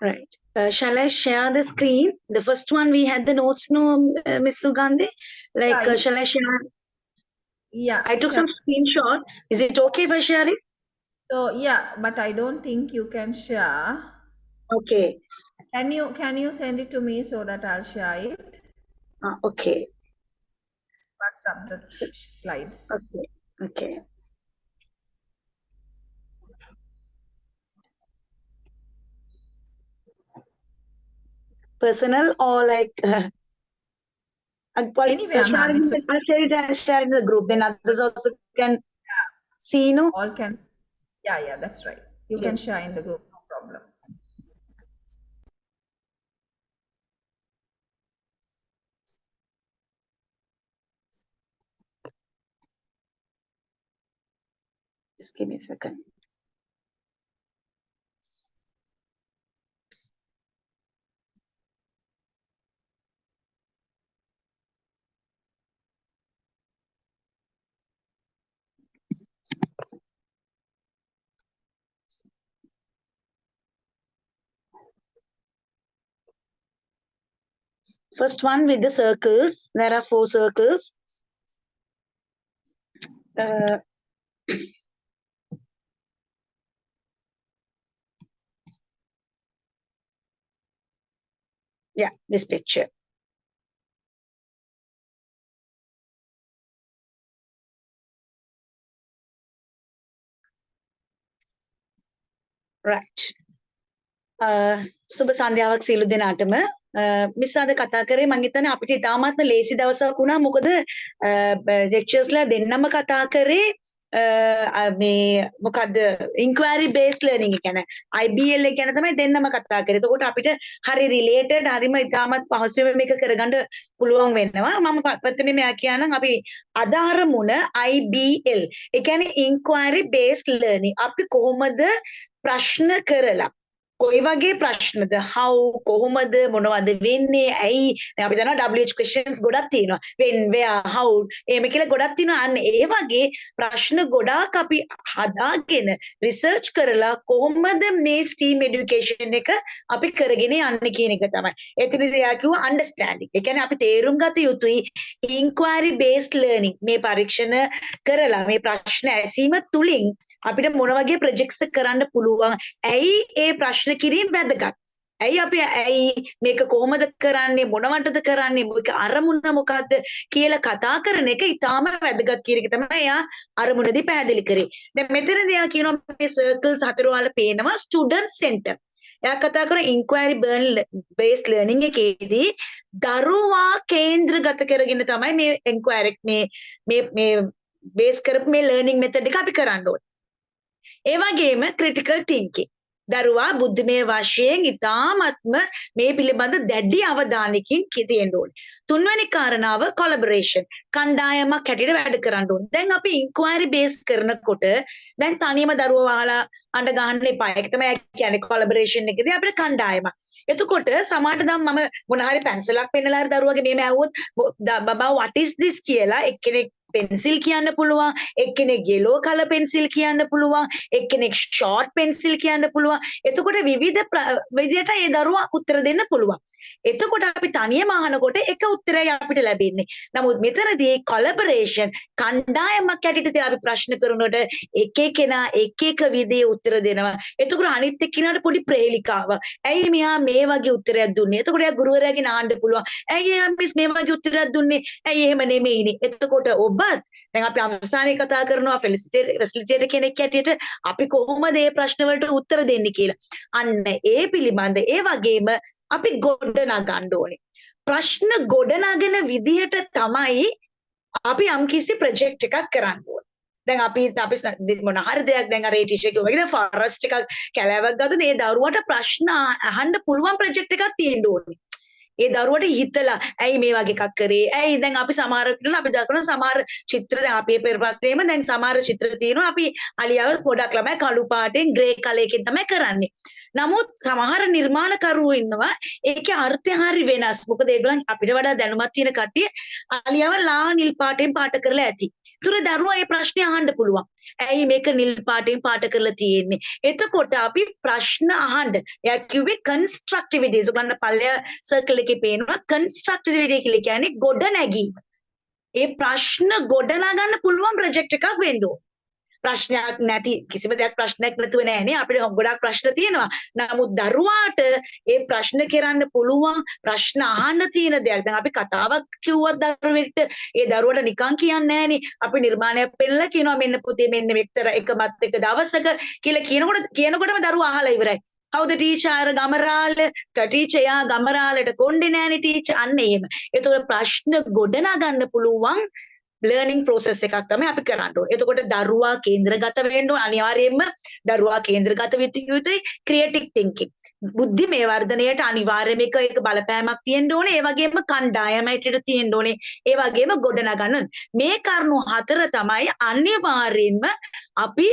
Right. Shall I share the screen? The first one we had the notes, no, Miss Sugandhi. Like, Yeah, shall I share? yeah, I took sure. some screenshots. Is it okay if I share it? So yeah, but I don't think you can share. Okay. Can you send it to me so that I'll share it? Okay. WhatsApp the slides. Okay. Okay. Personal or like Anywhere, ma'am. It's I'll share it in the group. Then others also can see, no? all can. Yeah, that's right. You can share in the group, no problem. Just give me a second. First one with the circles. There are 4 circles. Yeah, this picture. Right. සුබ සන්ධ්‍යාවක් සියලු දෙනාටම miss අද කතා කරේ මං හිතන්නේ අපිට ඉතාමත්ම ලේසි දවසක් වුණා මොකද ලෙක්චර්ස්ලා දෙන්නම කතා කරේ මේ මොකද්ද ඉන්ක්වයරි බේස් ලර්නින් එක කියන්නේ IBL එක ගැන තමයි දෙන්නම කතා කරේ. එතකොට අපිට හරි රිලේටඩ් හරිම ඉතාමත් පහසුවෙන් මේක කරගන්න පුළුවන් වෙනවා. මම පැත්තෙන් මෙයා කියනනම් අපි අද අරමුණ IBL. ඒ කියන්නේ ඉන්ක්වයරි බේස් ලර්නින්. අපි කොහොමද ප්‍රශ්න කරලා කොයි වගේ ප්‍රශ්නද how කොහොමද මොනවද වෙන්නේ ඇයි දැන් අපි දන්නවා WH questions ගොඩක් තියෙනවා when where how එහෙම කියලා ගොඩක් තියෙනවා අන්න ඒ වගේ ප්‍රශ්න ගොඩාක් අපි හදාගෙන රිසර්ච් කරලා කොහොමද මේ STEAM education එක අපි කරගෙන යන්නේ කියන එක තමයි එතනදී යා කිව්වා understanding ඒ කියන්නේ අපි තේරුම් ගත යුතුයි inquiry based learning මේ පරීක්ෂණ කරලා මේ ප්‍රශ්න ඇසීම තුලින් අපිට මොන වගේ ප්‍රොජෙක්ට්ස් කරන්න පුළුවන් ඇයි ඒ ප්‍රශ්න කිරීම වැදගත් ඇයි අපි ඇයි මේක කොහොමද කරන්නේ මොනවටද කරන්නේ මේක අරමුණ මොකද්ද කියලා කතා කරන එක ඉතාම වැදගත් කියන එක තමයි එයා අරමුණදී පැහැදිලි කරේ දැන් මෙතනදී එයා කියනවා මේ සර්කල්ස් හතර වල පේනවා ස්ටුඩන්ට් සෙන්ටර් එයා කතා කරන ඉන්ක්වයරි බේස් ලර්නින් එකේදී දරුවා කේන්ද්‍රගත කරගෙන තමයි මේ ඉන්ක්වයරි මේ බේස් කරපු මේ ලර්නින් මෙතඩ් එක අපි කරන්න ඕනේ ඒ වගේම ක්‍රිටිකල් තින්කින් දරුවා බුද්ධිමය වශයෙන් ඉතාමත්ම මේ පිළිබඳ දැඩි අවධානයකින් තියෙන්න ඕනේ. තුන්වෙනි කාරණාව කොලැබොරේෂන්. කණ්ඩායමක් හැටියට වැඩ කරන්න ඕනේ. දැන් අපි ඉන්ක්වයරි බේස් කරනකොට දැන් තනියම දරුවෝ වහලා අඬ ගහන්න එපා. ඒක තමයි කියන්නේ කොලැබොරේෂන් එකේදී අපිට කණ්ඩායමක්. එතකොට සමහරට දැන් මම මොන හරි පැන්සලක් පෙන්නලා හරි දරුවගේ මෙහෙම ඇහුවොත් බබා what is this කියලා එක්කෙනෙක් පෙන්සිල් කියන්න පුළුවන් එක්කෙනෙක් යෙලෝ කලර් පෙන්සිල් කියන්න පුළුවන් එක්කෙනෙක් ෂෝට් පෙන්සිල් කියන්න පුළුවන් එතකොට විවිධ විදිහට ඒ දරුවා උත්තර දෙන්න පුළුවන් එතකොට අපි තනියම අහනකොට එක උත්තරයක් අපිට ලැබෙන්නේ නමුත් මෙතනදී කොලැබොරේෂන් කණ්ඩායමක් හැටියට තියලා අපි ප්‍රශ්න කරනකොට එක එකනා එක එක විදිහේ උත්තර දෙනවා එතකොට අනිත් එක්කිනාට පොඩි ප්‍රේලිකාවක් ඇයි මෙයා මේ වගේ උත්තරයක් දුන්නේ එතකොට එයා ගුරුවරයාගෙන් අහන්න පුළුවන් ඇයි එයා මිස් මේ වගේ උත්තරයක් දුන්නේ ඇයි එහෙම නෙමෙයිනේ එතකොට ඔබත් දැන් අපි අවසානයේ කතා කරනවා ෆැසිලිටේටර් කෙනෙක් හැටියට අපි කොහොමද මේ ප්‍රශ්න වලට උත්තර දෙන්නේ කියලා. අන්න ඒ පිළිබඳ ඒ වගේම අපි ගොඩනගන්න ඕනේ. ප්‍රශ්න ගොඩනගන විදිහට තමයි අපි යම්කිසි ප්‍රොජෙක්ට් එකක් කරන්න ඕනේ. දැන් අපි මොන හරි දෙයක් දැන් අර ඒ ටීචර් කිව්වා වගේ දැන් ෆොරස්ට් එකක් කැලෑවක් ගත්තොත් ඒ දරුවට ප්‍රශ්න අහන්න පුළුවන් ප්‍රොජෙක්ට් එකක් තියෙන්න ඕනේ. ඒ දරුවට හිතලා ඇයි මේ වගේ එකක් කරේ ඇයි දැන් අපි සමහර විට අපි දකින සමහර චිත්‍ර දැන් අපි පෙරපස්සේම දැන් සමහර චිත්‍ර තියෙනවා අපි අලියාව පොඩක් ළමයි කළු පාටෙන් ග්‍රේ කලර් එකෙන් තමයි කරන්නේ නමුත් සමහර නිර්මාණකරුවෝ ඉන්නවා ඒකේ අර්ථය හරි වෙනස්. මොකද ඒගොල්ලන් අපිට වඩා දැනුමක් තියෙන කට්ටිය අලියව ලා නිල් පාටෙන් පාට කරලා ඇති. ඒතර දරුවා මේ ප්‍රශ්නේ අහන්න පුළුවන්. ඇයි මේක නිල් පාටෙන් පාට කරලා තියෙන්නේ? එතකොට අපි ප්‍රශ්න අහන්න. එයා කිව්වේ කන්ස්ට්‍රක්ටිවිටි. ඔයගොල්ලන් පල්ලෙය සර්කල් එකේ පේනවා කන්ස්ට්‍රක්ටිවිටි කියලා කියන්නේ ගොඩ නැගීම. ඒ ප්‍රශ්න ගොඩනගා ගන්න පුළුවන් ප්‍රොජෙක්ට් එකක් වෙන්න ඕන. ප්‍රශ්නයක් නැති කිසිම දෙයක් ප්‍රශ්නයක් නැතුව නෑනේ අපිට ගොඩක් ප්‍රශ්න තියෙනවා. නමුත් දරුවාට ඒ ප්‍රශ්න කරන්න පුළුවන් ප්‍රශ්න අහන්න තියෙන දෙයක්. දැන් අපි කතාවක් කිව්වත් දරුවෙක්ට ඒ දරුවට නිකන් කියන්නේ නෑනේ. අපි නිර්මාණයක් පෙන්නලා කියනවා මෙන්න පුතේ මෙන්න මෙක්තර එකමත් එක දවසක කියලා කියනකොටම දරුවා අහලා ඉවරයි. කවුද ටීචර් ගමරාල ටීචර් යා ගමරාලට කොණ්ඩේ නෑනේ ටීචර් අන්න එහෙම. ඒතකොට ප්‍රශ්න ගොඩනගා ගන්න පුළුවන් ලර්නින් ප්‍රොසෙස් එකක් තමයි අපි කරන්න ඕනේ. එතකොට දරුවා කේන්ද්‍රගත වෙන්න ඕන අනිවාර්යයෙන්ම දරුවා කේන්ද්‍රගත වෙ යුතුයි ක්‍රියේටිව් තින්කින්. බුද්ධිමය වර්ධනයට අනිවාර්යයෙන්ම එක බලපෑමක් තියෙන්න ඕනේ. ඒ වගේම කණ්ඩායමට තියෙන්න ඕනේ. ඒ වගේම ගොඩනගන්න. මේ කරුණු හතර තමයි අනිවාර්යයෙන්ම අපි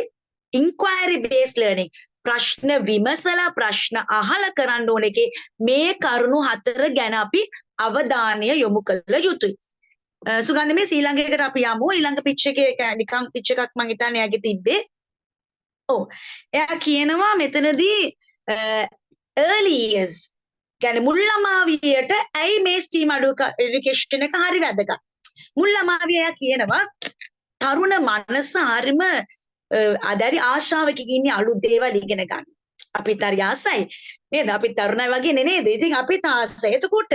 ඉන්ක්වයරි බේස් ලර්නින් ප්‍රශ්න විමසලා ප්‍රශ්න අහලා කරන්න ඕන එකේ මේ කරුණු හතර ගැන අපි අවධානය යොමු කළ යුතුයි. සුගන්ධ මේ ඊළඟ එකට අපි යමු. ඊළඟ පිච් එකේ නිකන් පිච් එකක් මම හිතන්නේ එයාගේ තිබ්බේ. ඔව්. එයා කියනවා මෙතනදී early years කියන්නේ මුල් ළමාවියට ඇයි මේ STEAM education එක හරි වැදගත්. මුල් ළමාවිය එයා කියනවා තරුණ මනස හරිම අදාරි ආශාවකින් ඉන්නේ අලුත් දේවල් ඉගෙන ගන්න. අපිත් හරි ආසයි නේද? අපි තරුණයි වගේ නේද? ඉතින් අපිත් ආසයි. එතකොට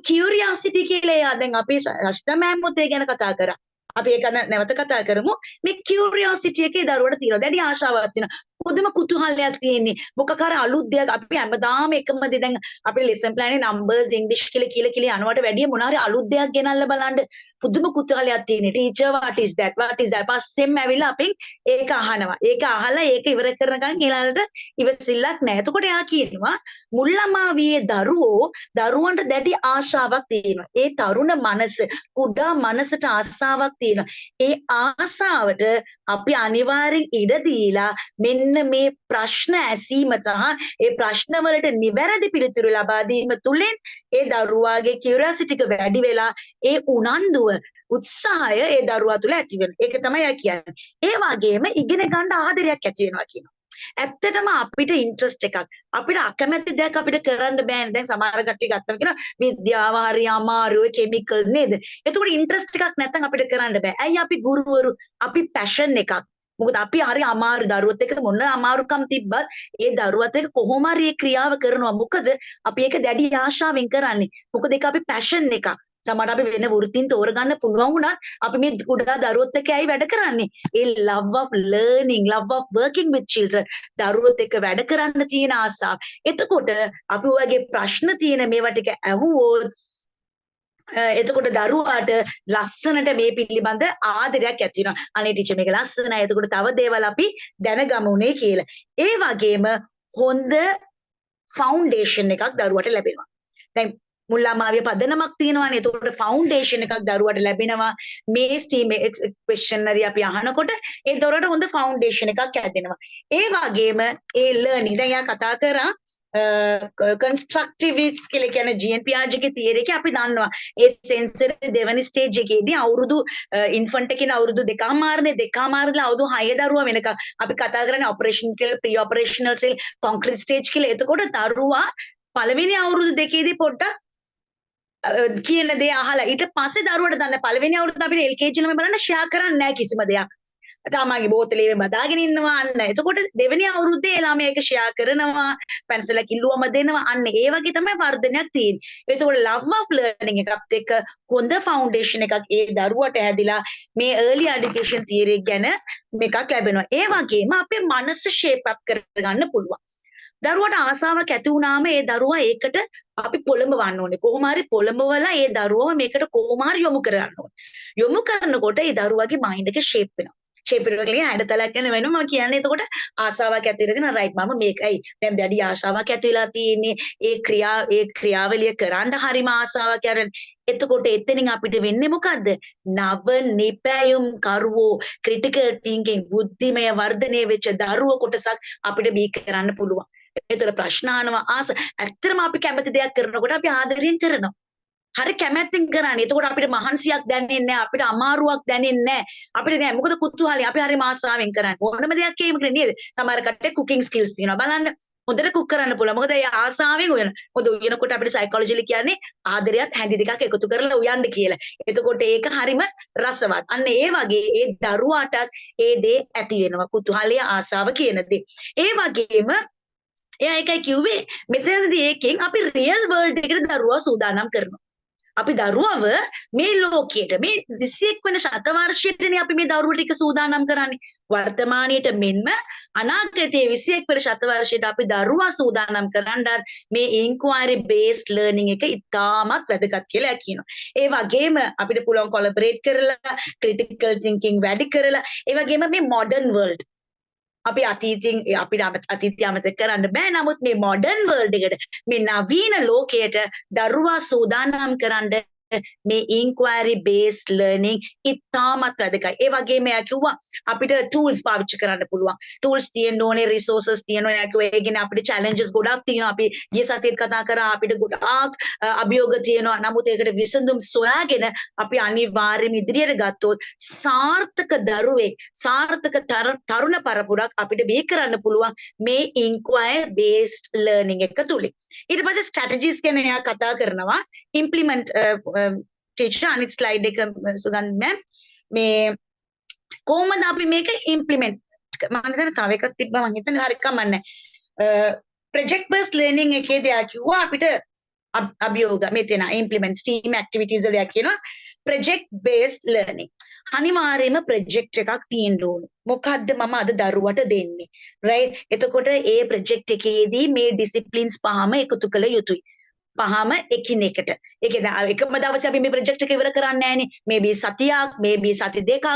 curiosity කියලා එයා දැන් අපි රෂ්ඨ මෑම්මුත් ගැන කතා කරා. අපි ඒක නැවත කතා කරමු. මේ curiosity එකේ දරුවට තියෙනවා. දැඩි ආශාවක් තියෙනවා. පුදුම කුතුහලයක් තියෙන්නේ. මොකක් හරි අලුත් දෙයක් අපි හැමදාම එකම දේ දැන් අපේ lesson plan එකේ numbers english කියලා යනවට වැඩිය මොන හරි අලුත් දෙයක් ගෙනල්ලා බලන්න පුදුම කුතුහලයක් තියෙන්නේ. teacher what is that පස්සෙන් ඇවිල්ලා අපි ඒක අහනවා. ඒක අහලා ඒක ඉවර කරනකන් ඊළඟට ඉවසිල්ලක් නැහැ. එතකොට එයා කියනවා මුල් ළමාවියේ දරුවන්ට දැඩි ආශාවක් තියෙනවා. ඒ තරුණ මනස කුඩා මනසට ආශාවක් තියෙනවා. ඒ ආශාවට අපි අනිවාර්යෙන් ඉඩ දීලා මෙන්න මේ ප්‍රශ්න ඇසීම සහ ඒ ප්‍රශ්න වලට නිවැරදි පිළිතුරු ලබා දීම තුළින් ඒ දරුවාගේ curiosity එක වැඩි වෙලා ඒ උනන්දුව උත්සාහය ඒ දරුවා තුළ ඇති වෙනවා. ඒක තමයි යා කියන්නේ. ඒ වගේම ඉගෙන ගන්න ආදරයක් ඇති වෙනවා කියනවා. ඇත්තටම අපිට ඉන්ට්‍රස්ට් එකක් අපිට අකමැති දෙයක් අපිට කරන්න බෑනේ. දැන් සමහර කට්ටිය ගත්තම කියනවා විද්‍යාව හරි අමාරුයි කෙමිකල්ස් නේද? එතකොට ඉන්ට්‍රස්ට් එකක් නැත්නම් අපිට කරන්න බෑ. ඇයි අපි ගුරුවරු අපි පැෂන් එකක්. මොකද අපි හරි අමාරු දරුවත් එක්ක මොන අමාරුකම් තිබ්බත් ඒ දරුවත් එක්ක කොහොම හරි ඒ ක්‍රියාව කරනවා. මොකද අපි ඒක දැඩි ආශාවෙන් කරන්නේ. මොකද ඒක අපි පැෂන් එකක්. සමහර අපි වෙන වෘත්තීන් තෝරගන්න පුළුවන් වුණත් අපි මේ කුඩා දරුවොත් එක්ක ඇයි වැඩ කරන්නේ? ඒ love of learning, love of working with children දරුවොත් එක්ක වැඩ කරන්න තියෙන ආසාව. එතකොට අපි ඔයගේ ප්‍රශ්න තියෙන මේවා ටික ඇහුවොත් එතකොට දරුවාට ලස්සනට මේ පිළිබඳ ආදරයක් ඇති වෙනවා. අනේ ටීචර් මේක ලස්සනයි. එතකොට තව දේවල් අපි දැනගමුනේ කියලා. ඒ වගේම හොඳ ෆවුන්ඩේෂන් එකක් දරුවට ලැබෙනවා. දැන් මුල් ළමාවිය පදනමක් තියෙනවානේ. එතකොට ෆවුන්ඩේෂන් එකක් දරුවට ලැබෙනවා. මේ STEAM ක්වෙස්චනරි අපි අහනකොට ඒ දරුවට හොඳ ෆවුන්ඩේෂන් එකක් ඇතිවෙනවා. ඒ වගේම ඒ ලර්නින් දැන් යා කතා කරා කන්ස්ට්‍රක්ටිවිස්ට් කියලා කියන GNP ආජිකේ තියරි එකේ අපි දන්නවා ඒ සෙන්සර් දෙවනි ස්ටේජ් එකේදී අවුරුදු ඉන්ෆන්ට් එකේ අවුරුදු දෙකමාරලා අවුරුදු 6 දරුවා වෙනකම් අපි කතා කරන්නේ ඔපරේෂනල් ප්‍රී ඔපරේෂනල් සෙල් කොන්ක්‍රීට් ස්ටේජ් කියලා. එතකොට දරුවා පළවෙනි අවුරුදු දෙකේදී පොඩ්ඩක් කියන දේ අහලා ඊට පස්සේ දරුවට දන්න පළවෙනි අවුරුද්ද අපිට LKG ළමයි බලන්න ෂෙයා කරන්නේ නැහැ කිසිම දෙයක්. තමයිගේ බෝතලේ බදාගෙන ඉන්නවා අන්න. එතකොට දෙවෙනි අවුරුද්දේ ළමයා ඒක ෂෙයා කරනවා, පැන්සල කිල්ලුවම දෙනවා. අන්න ඒ වගේ තමයි වර්ධනයක් තියෙන්නේ. එතකොට love of learning එකත් එක්ක හොඳ ෆවුන්ඩේෂන් එකක් ඒ දරුවට හැදිලා මේ early education theory ගැන මේකක් ලැබෙනවා. ඒ වගේම අපේ මනස shape up කරගන්න පුළුවන්. දරුවට ආසාවක් ඇති වුණාම ඒ දරුවා ඒකට අපි පොළඹවන්න ඕනේ. කොහොම හරි පොළඹවලා ඒ දරුවව මේකට කොහොම හරි යොමු කරගන්න ඕනේ. යොමු කරනකොට ඒ දරුවාගේ මයින්ඩ් එක shape වෙනවා. shape වෙනවා කියන්නේ හැඩතලයක් යන වෙනවා. මම කියන්නේ එතකොට ආසාවක් ඇති වෙනකන් right මම මේකයි. දැන් දැඩි ආශාවක් ඇති වෙලා තියෙන්නේ. ඒ ක්‍රියාවලිය කරන්න හරිම ආසාවක් යන. එතකොට එතනින් අපිට වෙන්නේ මොකද්ද? නව නිපැයුම් කරවෝ ක්‍රිටිකල් තින්කින් බුද්ධිමය වර්ධනය වෙච්ච දරුවෝ කොටසක් අපිට බී කරන්න පුළුවන්. ඒතර ප්‍රශ්න අහනවා ආස ඇත්තටම අපි කැමති දෙයක් කරනකොට අපි ආදරයෙන් කරනවා. හරි කැමැත්තෙන් කරන්නේ. එතකොට අපිට මහන්සියක් දැනෙන්නේ නැහැ. අපිට අමාරුවක් දැනෙන්නේ නැහැ. අපිට නෑ මොකද කුතුහලයි. අපි හරි ආසාවෙන් කරන්නේ. ඕනම දෙයක් එහෙම කරන්නේ නේද? සමහර කට්ටිය කුකින් ස්කිල්ස් තියෙනවා. බලන්න හොඳට කුක් කරන්න පුළුවන්. මොකද ඒ ආසාවෙන් උයන. මොකද උයනකොට අපිට සයිකොලොජිලි කියන්නේ ආදරයත් හැඳි දෙකක් එකතු කරලා උයන්න කියලා. එතකොට ඒක හරිම රසවත්. අන්න ඒ වගේ ඒ දරුවාටත් ඒ දේ ඇති වෙනවා. කුතුහලය ආසාව කියන දේ. ඒ වගේම එයා එකයි කිව්වේ මෙතනදී ඒකෙන් අපි රියල් වර්ල්ඩ් එකට දරුවා සූදානම් කරනවා. අපි දරුවව මේ ලෝකයට මේ 21 වෙනි ශතවර්ෂයේදී අපි මේ දරුවෝ ටික සූදානම් කරන්නේ. වර්තමානයේට මෙන්ම අනාගතයේ 21 වෙනි ශතවර්ෂයට අපි දරුවා සූදානම් කරන්නත් මේ ඉන්ක්වයරි බේස්ඩ් ලර්නින් එක ඉතාමත් වැදගත් කියලා කියනවා. ඒ වගේම අපිට පුළුවන් කොලැබරේට් කරලා ක්‍රිටිකල් තින්කින් වැඩි කරලා ඒ වගේම මේ මොඩර්න් වර්ල්ඩ් අපි අතීතයෙන් අපිට අතීතය අමතක කරන්න බෑ. නමුත් මේ මොඩර්න් වර්ල්ඩ් එකට මේ නවීන ලෝකයට දරුවා සූදානම් කරන්න මේ ඉන්ක්වයරි බේස්ඩ් ලර්නින් ඉතාමත් වැදගත්. ඒ වගේම එයා කිව්වා අපිට ටූල්ස් පාවිච්චි කරන්න පුළුවන්. ටූල්ස් තියෙන්න ඕනේ, රිසෝසස් තියෙන්න ඕනේ. එයා කිව්වා ඒකනේ අපිට චැලෙන්ජස් ගොඩක් තියෙනවා. අපි ගිය සතියේත් කතා කරා අපිට ගොඩාක් අභියෝග තියෙනවා. නමුත් ඒකට විසඳුම් සොයාගෙන අපි අනිවාර්යයෙන්ම ඉදිරියට ගත්තොත් සාර්ථක දරුවෙක්, සාර්ථක තරුණ පරපුරක් අපිට බිහි කරන්න පුළුවන් මේ ඉන්ක්වයරි බේස්ඩ් ලර්නින් එක තුලින්. ඊට පස්සේ ස්ට්‍රැටජිස් ගැන එයා කතා කරනවා. ඉම්ප්ලිමන්ට් ටීචර් අනිත් ස්ලයිඩ් එක සුගන්ධ මෑම් මේ කොහොමද අපි මේක ඉම්ප්ලිමන්ට් මම හිතන්නේ තව එකක් තිබ්බා මම හිතන්නේ හරි කමන්නේ ප්‍රොජෙක්ට් බේස්ඩ් ලර්නින් එකේදී ආ කිව්වා අපිට අභියෝග මේ තියෙන ඉම්ප්ලිමන්ට් ටීම් ඇක්ටිවිටීස් වල කියනවා ප්‍රොජෙක්ට් බේස්ඩ් ලර්නින් අනිවාර්යයෙන්ම ප්‍රොජෙක්ට් එකක් තියෙන්න ඕනේ. මොකද්ද මම අද දරුවට දෙන්නේ රයිට්. එතකොට ඒ ප්‍රොජෙක්ට් එකේදී මේ ඩිසිප්ලින්ස් පහම එකතු කළ යුතුයි. පහම එකිනෙකට. ඒ කියන්නේ එකම දවසේ අපි මේ ප්‍රොජෙක්ට් එක ඉවර කරන්නේ නැහනේ. මේබී සතියක්, මේබී සති දෙකක්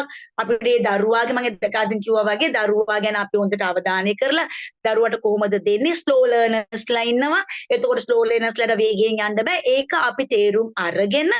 අපිට මේ දරුවාගේ මම දෙකකින් කිව්වා වගේ දරුවා ගැන අපි හොඳට අවධානය කරලා දරුවට කොහොමද දෙන්නේ ස්ලෝ ලර්නර්ස්ලා ඉන්නවා. එතකොට ස්ලෝ ලර්නර්ස්ලාට වේගයෙන් යන්න බෑ. ඒක අපි තේරුම් අරගෙන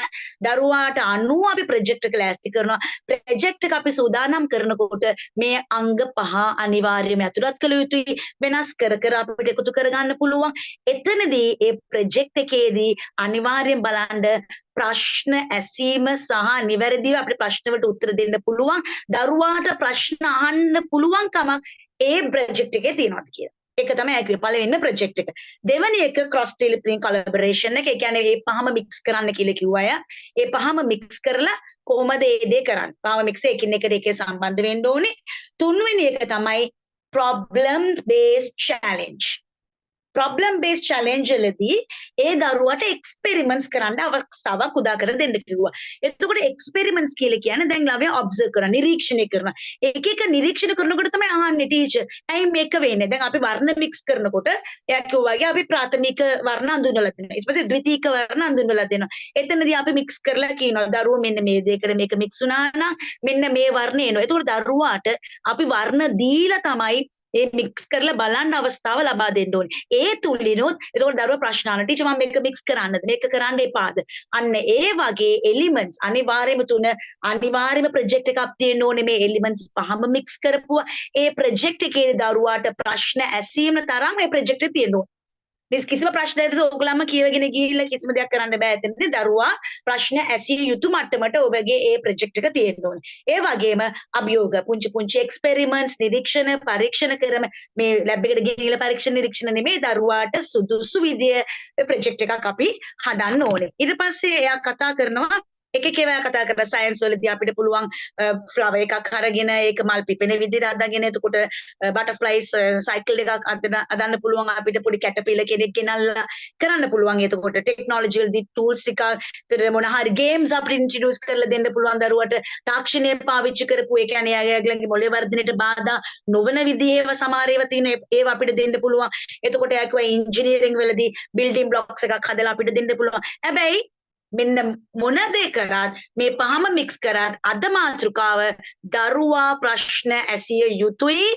දරුවාට අනුව අපි ප්‍රොජෙක්ට් එක ලෑස්ති කරනවා. ප්‍රොජෙක්ට් එක අපි සූදානම් කරනකොට මේ අංග පහ අනිවාර්යයෙන්ම ඇතුළත් කළ යුතුයි. වෙනස් කර කර අපිට එකතු කරගන්න පුළුවන්. එතනදී ඒ ප්‍රොජෙක්ට් එකේදී අනිවාර්යෙන් බලන්න ප්‍රශ්න ඇසීම සහ නිවැරදිව අපිට ප්‍රශ්න වලට උත්තර දෙන්න පුළුවන් දරුවාට ප්‍රශ්න අහන්න පුළුවන් කමක් ඒ ප්‍රොජෙක්ට් එකේ තියෙනවාද කියලා. ඒක තමයි අයිති පළවෙනි ප්‍රොජෙක්ට් එක. දෙවෙනි එක ක්‍රොස් ඩිසිප්ලින් කොලැබොරේෂන් එක. ඒ කියන්නේ මේ පහම මික්ස් කරන්න කියලා කිව්වා අය. ඒ පහම මික්ස් කරලා කොහොමද මේ දේ කරන්නේ? පහම මික්ස් එකින් එකට එකේ සම්බන්ධ වෙන්න ඕනේ. තුන්වෙනි එක තමයි problem based challenge. problem based challenge වලදී ඒ දරුවට එක්ස්පෙරිමන්ට්ස් කරන්න අවස්ථාවක් උදා කර දෙන්න කිව්වා. එතකොට එක්ස්පෙරිමන්ට්ස් කියලා කියන්නේ දැන් ළමයා ඔබ්සර්ව් කරන නිරීක්ෂණය කරන. එක එක නිරීක්ෂණ කරනකොට තමයි අහන්නේ ටීචර්. ඇයි මේක වෙන්නේ? දැන් අපි වර්ණ මික්ස් කරනකොට එයා කිව්වා වගේ අපි ප්‍රාථමික වර්ණ අඳුනලා දෙනවා. ඊට පස්සේ ද්විතීක වර්ණ අඳුනලා දෙනවා. එතනදී අපි මික්ස් කරලා කියනවා දරුවෝ මෙන්න මේ දෙයකට මේක මික්ස් වුණා නම් මෙන්න මේ වර්ණ එනවා. එතකොට දරුවාට අපි වර්ණ දීලා තමයි ඒ මික්ස් කරලා බලන්න අවස්ථාව ලබා දෙන්න ඕනේ. ඒ තුලිනුත් එතකොට දරුවා ප්‍රශ්න අහන ටීචර් මම මේක මික්ස් කරන්නද මේක කරන්න එපාද? අන්න ඒ වගේ එලිමන්ට්ස් අනිවාර්යයෙන්ම ප්‍රොජෙක්ට් එකක් තියෙන්න ඕනේ මේ එලිමන්ට්ස් පහම මික්ස් කරපුවා. ඒ ප්‍රොජෙක්ට් එකේ දරුවාට ප්‍රශ්න ඇසීම තරම් මේ ප්‍රොජෙක්ට් එක තියෙන්න ඕනේ. කිසිම ප්‍රශ්නයකට ඔයගොල්ලන්ම කියවගෙන ගිහිල්ලා කිසිම දෙයක් කරන්න බෑ. එතනදී දරුවා ප්‍රශ්න ඇසිය යුතු මට්ටමට ඔබගේ ඒ ප්‍රොජෙක්ට් එක තියෙන්න ඕනේ. ඒ වගේම අභියෝග පුංචි නිරීක්ෂණ පරීක්ෂණ කරන මේ ලැබ් එකට ගිහිල්ලා පරීක්ෂණ නිරීක්ෂණ නෙමෙයි දරුවාට සුදුසු විදිය ප්‍රොජෙක්ට් එකක් අපි හදන්න ඕනේ. ඊට පස්සේ එයා කතා කරනවා එක ඒවා කතා කරලා සයන්ස් වලදී අපිට පුළුවන් ෆ්ලවර් එකක් අරගෙන ඒක මල් පිපෙන විදිහට අදගෙන එතකොට බටර්ෆ්ලයිස් සයිකල් එකක් අදන්න පුළුවන් අපිට පොඩි කැටපිලර් කෙනෙක් ගෙනල්ලා කරන්න පුළුවන්. එතකොට ටෙක්නොලොජි වලදී ටූල්ස් ටික විතර මොන හරි ගේම්ස් අපිට ඉන්ට්‍රොඩියුස් කරලා දෙන්න පුළුවන් දරුවට තාක්ෂණය පාවිච්චි කරපු ඒ කියන්නේ යාගලගේ මොළේ වර්ධනයට බාධා නොවන විදිහේව සමහර ඒවා තියෙන ඒවා අපිට දෙන්න පුළුවන්. එතකොට යා කිව්වා ඉන්ජිනියරින් වලදී බිල්ඩින් බ්ලොක්ස් එකක් හදලා අපිට දෙන්න පුළුවන්. හැබැයි මෙන්න මොන දේ කරත් මේ පහම මික්ස් කරත් අද මාතෘකාව දරුවා ප්‍රශ්න ඇසිය යුතුයි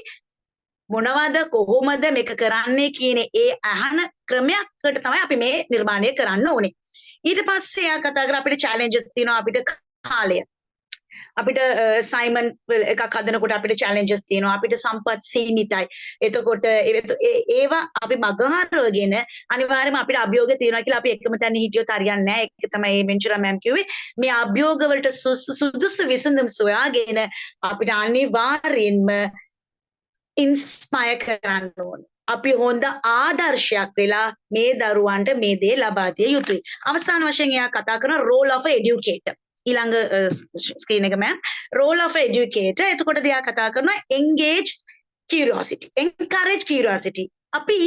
මොනවද කොහොමද මේක කරන්නේ කියන ඒ අහන ක්‍රමයකට තමයි අපි මේ නිර්මාණය කරන්න ඕනේ. ඊට පස්සේ යා කතා කරා අපිට චැලෙන්ජස් තියෙනවා අපිට කාලය. අපිට සයිමන් එකක් හදනකොට අපිට challenges තියෙනවා. අපිට සම්පත් සීමිතයි. එතකොට ඒවා අපි මගහරවගෙන අනිවාර්යයෙන්ම අපිට අභියෝග තියෙනවා කියලා අපි එකම තැන හිටියොත් හරියන්නේ නැහැ. ඒක තමයි මෙන්චුරා මෑම් කිව්වේ. මේ අභියෝග වලට සුදුසු විසඳුම් සොයාගෙන අපිට අනිවාර්යෙන්ම ඉන්ස්පයර් කරන්න ඕනේ. අපි හොඳ ආදර්ශයක් වෙලා මේ දරුවන්ට මේ දේ ලබා දිය යුතුයි. අවසාන වශයෙන් එයා කතා කරන role of educator. ඊළඟ ස්ක්‍රීන් එක මෑම් role of educator. එතකොට එයා කතා කරනවා engage curiosity, encourage curiosity. අපි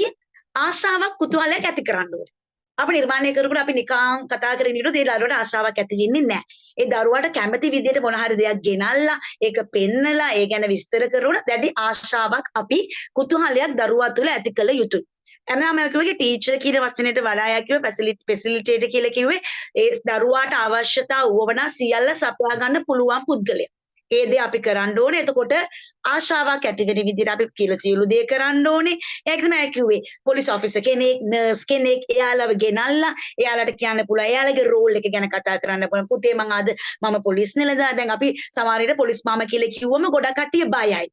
ආශාවක් කුතුහලයක් ඇති කරන්න ඕනේ. අපි නිර්මාණය කරනකොට අපි නිකන් කතා කරගෙන ඉන්නොත් ඒ දරුවට ආශාවක් ඇති වෙන්නේ නැහැ. ඒ දරුවාට කැමති විදිහට මොන හරි දෙයක් ගෙනල්ලා ඒක පෙන්නලා ඒ ගැන විස්තර කරනකොට දැඩි ආශාවක් අපි කුතුහලයක් දරුවා තුළ ඇති කළ යුතුයි. එමනම් මම කිව්වේ ටීචර් කියන වචනේට වඩා යා කිව්වේ ෆැසිලිටේටර් කියලා කිව්වේ ඒ දරුවාට අවශ්‍යතා වුවමනා සියල්ල සපයා ගන්න පුළුවන් පුද්ගලයා. ඒ දේ අපි කරන්න ඕනේ. එතකොට ආශාවක් ඇති වෙන විදිහට අපි කියලා සියලු දේ කරන්න ඕනේ. ඒක තමයි කිව්වේ. පොලිස් ඔෆිසර් කෙනෙක්, නර්ස් කෙනෙක් එයාලව ගෙනල්ලා එයාලට කියන්න පුළුවන්. එයාලගේ රෝල් එක ගැන කතා කරන්න පුළුවන්. පුතේ මම පොලිස් නිලධාරියෙක්. දැන් අපි සමහර විට පොලිස් මාමා කියලා කිව්වම ගොඩක් කට්ටිය බයයි.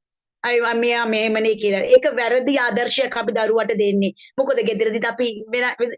අය මෙයා මෙහෙමනේ කියලා. ඒක වැරදි ආදර්ශයක් අපි දරුවට දෙන්නේ. මොකද ගෙදරදිත් අපි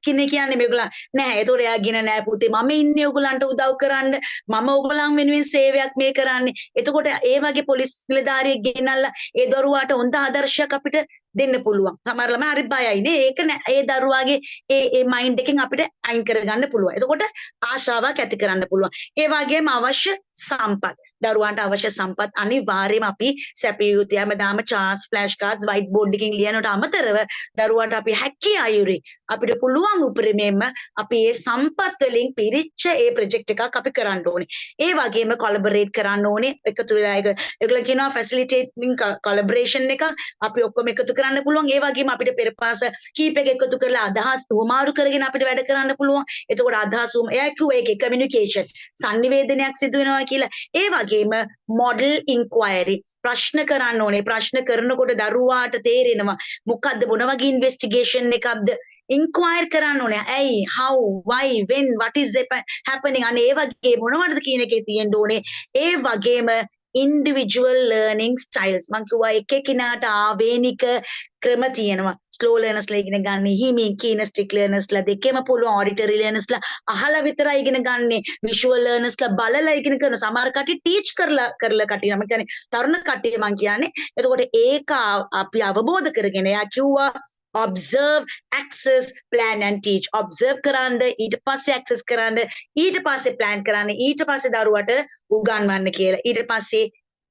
කියන්නේ මේගොල්ලන් නෑ. ඒතකොට එයා කියන නෑ පුතේ මම ඉන්නේ ඔයගලන්ට උදව් කරන්න. මම ඔයගලන් වෙනුවෙන් සේවයක් මේ කරන්නේ. එතකොට ඒ වගේ පොලිස් නිලධාරියෙක් ගෙනල්ලා ඒ දරුවාට හොඳ ආදර්ශයක් අපිට දෙන්න පුළුවන්. සමහර ළමයි හරි බයයි නේ. ඒක නෑ. ඒ දරුවාගේ ඒ මයින්ඩ් එකෙන් අපිට අයින් කරගන්න පුළුවන්. එතකොට ආශාවක් ඇති කරන්න පුළුවන්. ඒ වගේම අවශ්‍ය සම්පත්. දරුවන්ට අවශ්‍ය සම්පත් අනිවාර්යයෙන්ම අපි සැපිය යුතුයි. හැමදාම charts, flash cards, white board එකකින් ලියනට අමතරව දරුවන්ට අපි හැකිය අයුරේ අපිට පුළුවන් උපරිමයෙන්ම අපි මේ සම්පත් වලින් පිරිච්ච ඒ ප්‍රොජෙක්ට් එකක් අපි කරන්න ඕනේ. ඒ වගේම කොලැබොරේට් කරන්න ඕනේ. එකතු වෙලා ඒගොල්ලෝ කියනවා ෆැසිලිටේටින් කොලැබොරේෂන් එක අපි ඔක්කොම එකතු කරන්න පුළුවන්. ඒ වගේම අපිට පෙරපාස කීපයක එකතු කරලා අදහස් උමාරු කරගෙන අපිට වැඩ කරන්න පුළුවන්. එතකොට අදහස් එයා කිව්වා ඒකේ කමියුනිකේෂන් සංනිවේදනයක් සිදු වෙනවා කියලා. ඒ වගේම මොඩල් ඉන්ක්වයරි ප්‍රශ්න කරන්න ඕනේ. ප්‍රශ්න කරනකොට දරුවාට තේරෙනවා මොකද්ද මොන වගේ ඉන්වෙස්ටිගේෂන් එකක්ද ඉන්ක්වයර් කරන්න ඕනේ. ඇයි, how, why, when, what is happening අනේ ඒ වගේ මොනවද කියන එකේ තියෙන්න ඕනේ. ඒ වගේම individual learning styles මම කිව්වා එක එකිනාට ආවේනික ක්‍රම තියෙනවා. slow learners ලා ඉගෙන ගන්න, හිමින් kinesthetic learners ලා දෙකෙම පුළුවන්, auditory learners ලා අහලා විතරයි ඉගෙන ගන්න, visual learners ලා බලලා ඉගෙන කරන. සමහර කට්ටිය teach කරලා කට්ටිය මම කියන්නේ තරුණ කට්ටිය මම කියන්නේ. එතකොට ඒක අපි අවබෝධ කරගෙන එයා කිව්වා observe, access, plan and teach. observe කරන්න, ඊට පස්සේ access කරන්න, ඊට පස්සේ plan කරන්න, ඊට පස්සේ දරුවට උගන්වන්න කියලා. ඊට පස්සේ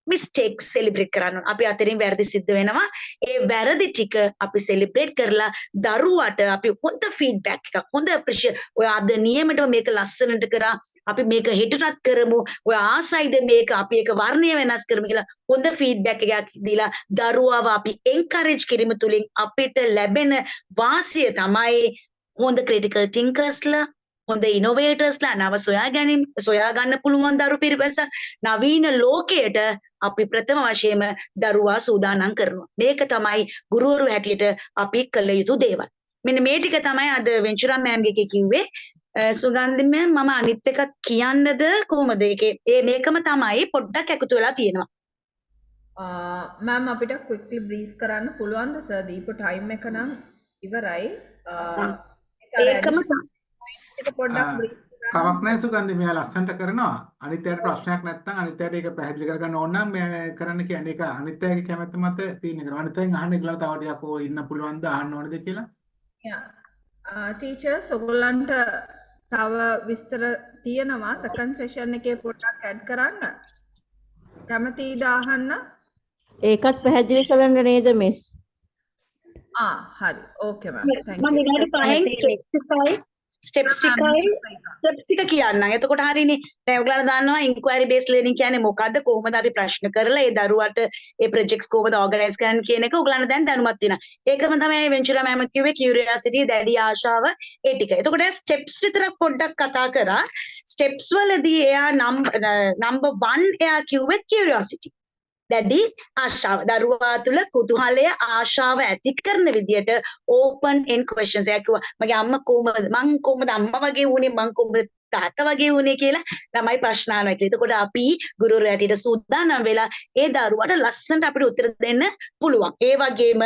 mistakes celebrate කරන්න. අපි අතරින් වැරදි සිද්ධ වෙනවා. ඒ වැරදි ටික අපි celebrate කරලා දරුවට අපි හොඳ feedback එකක්, හොඳ appreciate. ඔය අද නියමටම මේක ලස්සනට කරා. අපි මේක හෙටටත් කරමු. ඔය ආසයිද මේක අපි ඒක වර්ණය වෙනස් කරමු කියලා හොඳ feedback එකක් දීලා දරුවාව අපි encourage කිරීම තුලින් අපිට ලැබෙන වාසිය තමයි හොඳ critical thinkers ලා, හොඳ ඉනෝවේටර්ස්ලා නව සොයා ගන්න පුළුවන් දරු පිරිවෙස නවීන ලෝකයට අපි ප්‍රථම වශයෙන්ම දරුවා සූදානම් කරනවා. මේක තමයි ගුරුවරු හැටියට අපි කළ යුතු දේවල්. මෙන්න මේ ටික තමයි අද වෙන්චුරා මෑම්ගේ කිව්වේ. සුගන්ධි මෑම් මම අනිත් එකක් කියන්නද කොහොමද? මේකම තමයි පොඩ්ඩක් එකතු වෙලා තියෙනවා. මෑම් අපිට quickly brief කරන්න පුළුවන්ද සර්? දීපු time එක නම් ඉවරයි. ඒකම කමක් නැහැ සුගන්ධි, මෙයා ලස්සනට කරනවා. අනිත් අයට ප්‍රශ්නයක් නැත්නම් අනිත් අයට ඒක පැහැදිලි කරගන්න ඕන නම් මේ කරන්න කියන්නේ ඒක අනිත් අයගේ කැමැත්ත මත තියෙන එක. අනිත් අයන් අහන්න කියලා තව ටිකක් ඕ ඉන්න පුළුවන්ද, අහන්න ඕනද කියලා? ටීචර්ස් ඔයගොල්ලන්ට තව විස්තර තියෙනවා සෙකන්ඩ් සෙෂන් එකේ පොඩ්ඩක් ඇඩ් කරන්න. කැමතිද අහන්න? ඒකත් පැහැදිලි කරන්න නේද මිස්? හරි. ඕකේ මෑම්. thank you. මම විනාඩි 5න් ස්ටෙප්ස් ටික කියන්නම්. එතකොට හරිනේ. දැන් ඔයගොල්ලෝ දන්නවා ඉන්ක්වයරි බේස් ලර්නින් කියන්නේ මොකද්ද? කොහොමද අපි ප්‍රශ්න කරලා ඒ දරුවට ඒ ප්‍රොජෙක්ට්ස් කොහොමද ඕගනයිස් කරන්න කියන එක ඔයගොල්ලන්ට දැන් දැනුමක් තියෙනවා. ඒකම තමයි වෙන්චුරා මෑම කිව්වේ කියුරියසිටි, දැඩි ආශාව, ඒ ටික. එතකොට ස්ටෙප්ස් විතරක් පොඩ්ඩක් කතා කරා. ස්ටෙප්ස් වලදී එයා නම්බර් 1 එයා කිව්වේ කියුරියසිටි. දැඩි ආශාව. දරුවා තුළ කුතුහලය, ආශාව ඇති කරන විදියට open end questions. එයා කිව්වා මගේ අම්මා කොහොමද? මං කොහොමද අම්මා වගේ වුණේ? මං කොහොමද තාත්තා වගේ වුණේ කියලා ළමයි ප්‍රශ්න අහනවා. එතකොට අපි ගුරුවරයාට ඊට සූදානම් වෙලා ඒ දරුවට ලස්සනට අපිට උත්තර දෙන්න පුළුවන්. ඒ වගේම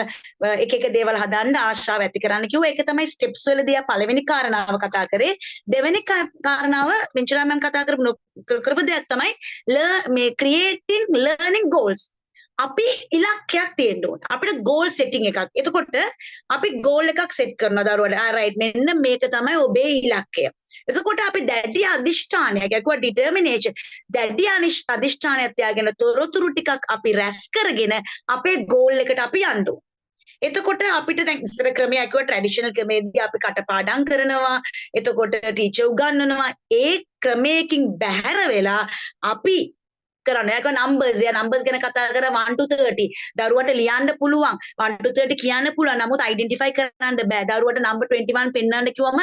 එක එක දේවල් හදන්න ආශාව ඇති කරන්න කිව්වා. ඒක තමයි ස්ටෙප්ස් වලදී පළවෙනි කාරණාව කතා කරේ. දෙවෙනි කාරණාව වෙන්චුරා මම කතා කරපු දෙයක් තමයි මේ creating learning goals. අපි ඉලක්කයක් තියෙන්න ඕන. අපිට goal setting එකක්. එතකොට අපි goal එකක් set කරනවා දරුවට. right මෙන්න මේක තමයි ඔබේ ඉලක්කය. එතකොට අපි දැඩි අධිෂ්ඨානයක් යකුවා determination දැඩි අධිෂ්ඨානයක් තියාගෙන තොරතුරු ටිකක් අපි රැස් කරගෙන අපේ goal එකට අපි යන්න ඕන. එතකොට අපිට දැන් ඉස්සර ක්‍රමයක් කිව්වා ට්‍රැඩිෂනල් ක්‍රමයේදී අපි කටපාඩම් කරනවා. එතකොට ටීචර් උගන්වනවා. ඒ ක්‍රමයකින් බැහැර වෙලා අපි කරන්න. ඒක නම්බර්ස් ගැන කතා කරා 1 to 30. දරුවට ලියන්න පුළුවන්. 1 to 30 කියන්න පුළුවන්. නමුත් identify කරන්න බෑ. දරුවට number 21 පෙන්වන්න කිව්වම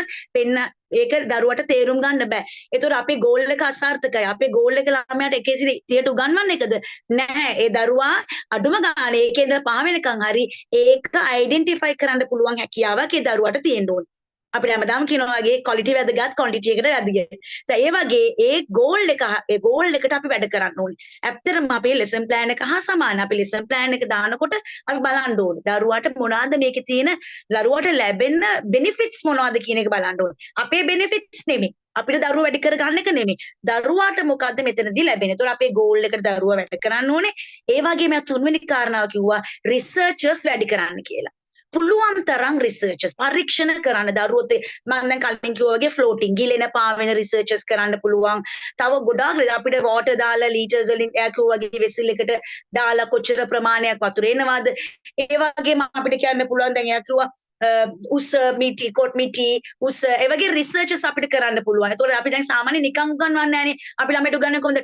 ඒක දරුවට තේරුම් ගන්න බෑ. ඒතකොට අපේ goal එක අසාර්ථකයි. අපේ goal එක ළමයාට 130ට උගන්වන්න එකද? නැහැ. ඒ දරුවා අඩුම ගානේ ඒකේ ඉඳලා 5 වෙනකන් හරි ඒක identify කරන්න පුළුවන් හැකියාවක් ඒ දරුවට තියෙන්න ඕනේ. අපිට හැමදාම කියනවා වගේ quality වැදගත් quantity එකට වැදගත්. ඒ වගේ ඒ goal එකට අපි වැඩ කරන්න ඕනේ. ඇත්තටම අපේ lesson plan එක හා සමාන. අපි lesson plan එක දානකොට අපි බලන්න ඕනේ. දරුවාට මොනවාද මේකේ තියෙන දරුවාට ලැබෙන benefits මොනවද කියන එක බලන්න ඕනේ. අපේ benefits නෙමෙයි. අපිට දරුවා වැඩි කර ගන්න එක නෙමෙයි. දරුවාට මොකද්ද මෙතනදී ලැබෙන්නේ? ඒතකොට අපේ goal එකට දරුවා වැඩ කරන්න ඕනේ. ඒ වගේම තුන්වෙනි කාරණාව කිව්වා researchers වැඩි කරන්න කියලා. පුළුවන් තරම් රිසර්චර්ස් පරීක්ෂණ කරන්න දරුවොත් මම දැන් කලින් කිව්වා වගේ ෆ්ලෝටින් ගිලෙන පාවෙන රිසර්චර්ස් කරන්න පුළුවන්. තව ගොඩාක් අපිට වෝටර් දාලා ලීටර්ස් වලින් එයා කිව්වා වගේ වෙසෙල් එකට දාලා කොච්චර ප්‍රමාණයක් වතුර එනවද? ඒ වගේම අපිට කියන්න පුළුවන් දැන් එයා කිව්වා උස මිටි කොට් මිටි උස ඒ වගේ රිසර්චර්ස් අපිට කරන්න පුළුවන්. ඒතකොට අපි දැන් සාමාන්‍ය නිකන් උගන්වන්නේ නැහනේ. අපි ළමයට උගන්වන්නේ කොහොමද?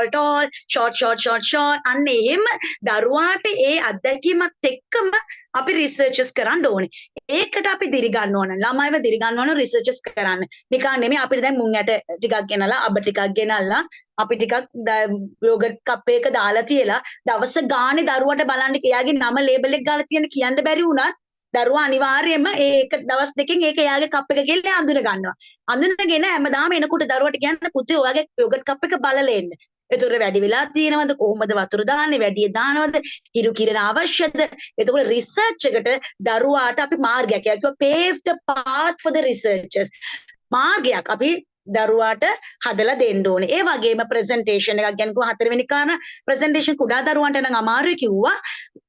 ටෝල් ෂෝට් අන්න එහෙම දරුවාට ඒ අත්දැකීමත් එක්කම අපි රිසර්චස් කරන්න ඕනේ. ඒකට අපි දිරි ගන්න ඕන. ළමයිව දිරි ගන්න ඕන රිසර්චස් කරන්න. නිකන් නෙමෙයි අපිට දැන් මුං යට ටිකක් ගෙනලා අබ ටිකක් ගෙනල්ලා අපි ටිකක් යෝගට් කප් එක දාලා තියලා දවස ගානේ දරුවට බලන්න එයාගේ නම ලේබල් එක ගාලා තියෙන කියන්න බැරි වුණත් දරුවා අනිවාර්යයෙන්ම ඒක දවස් දෙකකින් ඒක එයාගේ කප් එක කියලා අඳුන ගන්නවා. අඳුනගෙන හැමදාම එනකොට දරුවට කියන්න පුතේ ඔයාගේ යෝගට් කප් එක බලලා එන්න. එතකොට වැඩි වෙලා තියෙනවද කොහොමද වතුර දාන්නේ වැඩි දානවද හිරු කිරණ අවශ්‍යද එතකොට රිසර්ච් එකට දරුවාට අපි මාර්ගයක් කියනවා pave the path for the researchers මාර්ගයක් අපි දරුවාට හදලා දෙන්න ඕනේ ඒ වගේම ප්‍රසන්ටේෂන් එකක් ගැන කිව්වා හතරවෙනි කාරණා ප්‍රසන්ටේෂන් කුඩා දරුවන්ට නම් අමාරුයි කිව්වා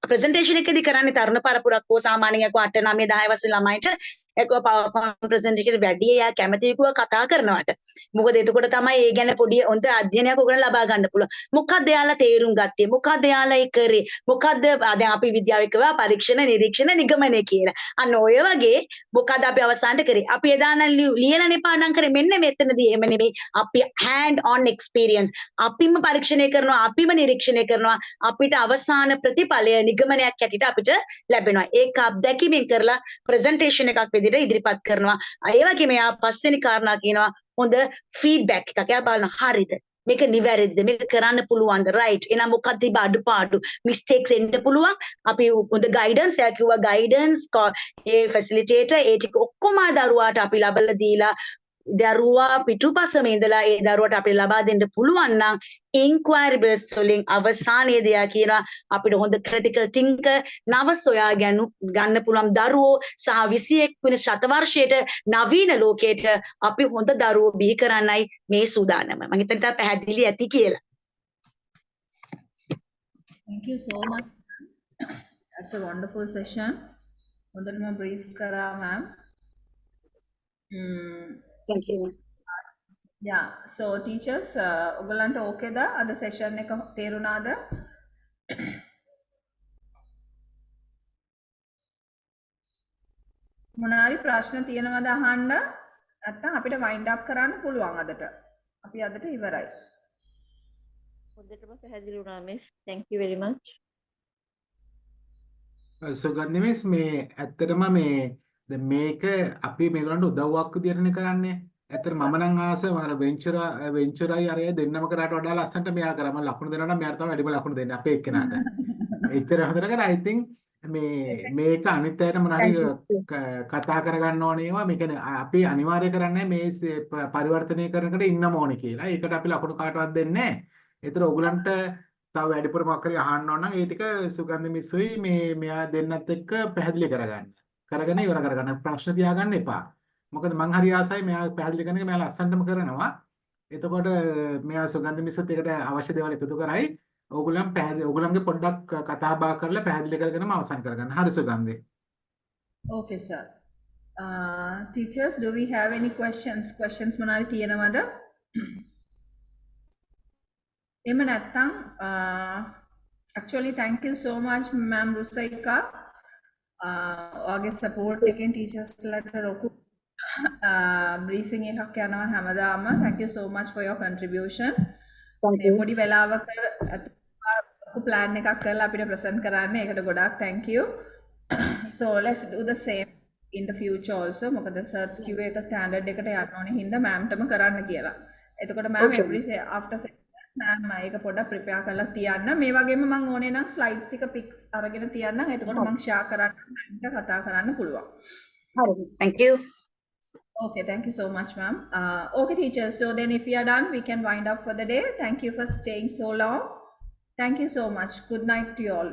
ප්‍රසන්ටේෂන් එකදී කරන්නේ තරුණ පරපුරක් හෝ සාමාන්‍යයෙන් 8 9 10 වසරේ ළමයිට ඒක PowerPoint presentation වැඩි එයා කැමති විකුව කතා කරනවට. මොකද එතකොට තමයි ඒ ගැන පොඩි හොඳ අධ්‍යයනයක් උගන ලබා ගන්න පුළුවන්. මොකක්ද එයාලා තේරුම් ගත්තේ? මොකක්ද එයාලා ඒ කරේ? මොකක්ද දැන් අපි විද්‍යාවේ කියවා පරීක්ෂණ, නිරීක්ෂණ, නිගමනය කියලා. අන්න ඔය වගේ මොකක්ද අපි අවසානට කරේ? අපි එදා නම් ලියලානේ පාඩම් කරේ මෙන්න මෙතනදී එහෙම නෙමෙයි. අපි hand on experience. අපිම පරීක්ෂණය කරනවා, අපිම නිරීක්ෂණය කරනවා. අපිට අවසාන ප්‍රතිඵලය නිගමනයක් හැටියට අපිට ලැබෙනවා. ඒක අත්දැකීමෙන් කරලා presentation එකක් ඉදිරිපත් කරනවා. ඒ වගේම එයා පස්වෙනි කාරණා කියනවා හොඳ ෆීඩ්බැක් එකක්. එයා බලන හරිද? මේක නිවැරදිද? මේක කරන්න පුළුවන්ද? රයිට්. එහෙනම් මොකක්ද තිබ්බ අඩුපාඩු? මිස්ටේක්ස් එන්න පුළුවන්. අපි හොඳ ගයිඩන්ස් එයා කිව්වා ගයිඩන්ස් ඒ ෆැසිලිටේටර් ඒ ටික ඔක්කොම දරුවාට අපි ලබලා දීලා දරුවා පිටුපසම ඉඳලා ඒ දරුවට අපිට ලබා දෙන්න පුළුවන් නම් ඉන්ක්වයරි බේස් වලින් අවසානයේදී යා කියනවා අපිට හොඳ ක්‍රිටිකල් තින්කර් නව සොයා ගන්න පුළුවන් දරුවෝ සහ 21 වෙනි ශතවර්ෂයට නවීන ලෝකයට අපි හොඳ දරුවෝ බිහි කරන්නයි මේ සූදානම. මම හිතන්නේ තා පැහැදිලි ඇති කියලා. Thank you so much. That's a wonderful session. හොඳටම brief කරා ma'am. Thank you. Yeah, so teachers, ඔයගලන්ට ඕකේද? අද session එක තේරුණාද? මොනාරි ප්‍රශ්න තියෙනවද අහන්න? නැත්නම් අපිට wind up කරන්න පුළුවන් අදට. අපි අදට ඉවරයි. හොඳටම පැහැදිලි වුණා miss. Thank you very much. Sugandha miss මේ ඇත්තටම මේ දැන් මේක අපි මේගොල්ලන්ට උදව්වක් විදියටනේ කරන්නේ. ඇත්තට මම නම් ආස අර වෙන්චරයි අරය දෙන්නම කරාට වඩා ලස්සනට මෙයා කරා. මම ලකුණු දෙනවා නම් මෙයාට තමයි වැඩිම ලකුණු දෙන්නේ අපේ එක්කෙනාට. එච්චර හොඳට කරා. I think මේක අනිත් අයට මොන හරි කතා කරගන්න ඕනේ ඒවා මේ කියන්නේ අපි අනිවාර්ය කරන්නේ මේ පරිවර්තනය කරනකට ඉන්නම ඕනේ කියලා. ඒකට අපි ලකුණු කාටවත් දෙන්නේ නැහැ. ඒතර ඔයගලන්ට තව වැඩිපුර මොකක් හරි අහන්න ඕන නම් ඒ ටික සුගන්ධ මිස්ුයි මෙයා දෙන්නත් එක්ක පැහැදිලි කරගන්න. කරගෙන ඉවර කරගන්න. ප්‍රශ්න තියාගන්න එපා. මොකද මං හරි ආසයි මෙයා පැහැදිලි කරන එක මෙයා ලස්සනටම කරනවා. එතකොට මෙයා සුගන්ධ මිස්ුත් එකට අවශ්‍ය දේවල් එකතු කරයි. ඕගොල්ලන්ගේ පොඩ්ඩක් කතා බහ කරලා පැහැදිලි කරගෙනම අවසන් කරගන්න. හරි සුගන්ධේ. Okay, sir. Teachers, do we have any questions? Questions මොනවාරි තියෙනවද? එහෙම නැත්නම් actually thank you so much ma'am Rusaika. ඔයාගේ support එකෙන් teachers ලට ලොකු briefing එකක් යනවා හැමදාම. Thank you so much for your contribution. පොඩි වෙලාවක plan එකක් කරලා අපිට present කරන්න. ඒකට ගොඩාක් thank you. So let's do the same in the future also. මොකද search කිව්වේ එක standard එකට යන්න ඕනේ හින්දා ma'amටම කරන්න කියලා. එතකොට ma'am every after ma'am ඒක පොඩ්ඩක් prepare කරලා තියන්න. මේ වගේම මම ඕනේ නම් slides ටික pics අරගෙන තියන්නම්. එතකොට මම share කරන්න ma'amට කතා කරන්න පුළුවන්. හරි. Thank you. Okay, thank you so much, ma'am. Okay, teachers. So then if we are done, we can wind up for the day. Thank you for staying so long. Thank you so much. Good night to you all.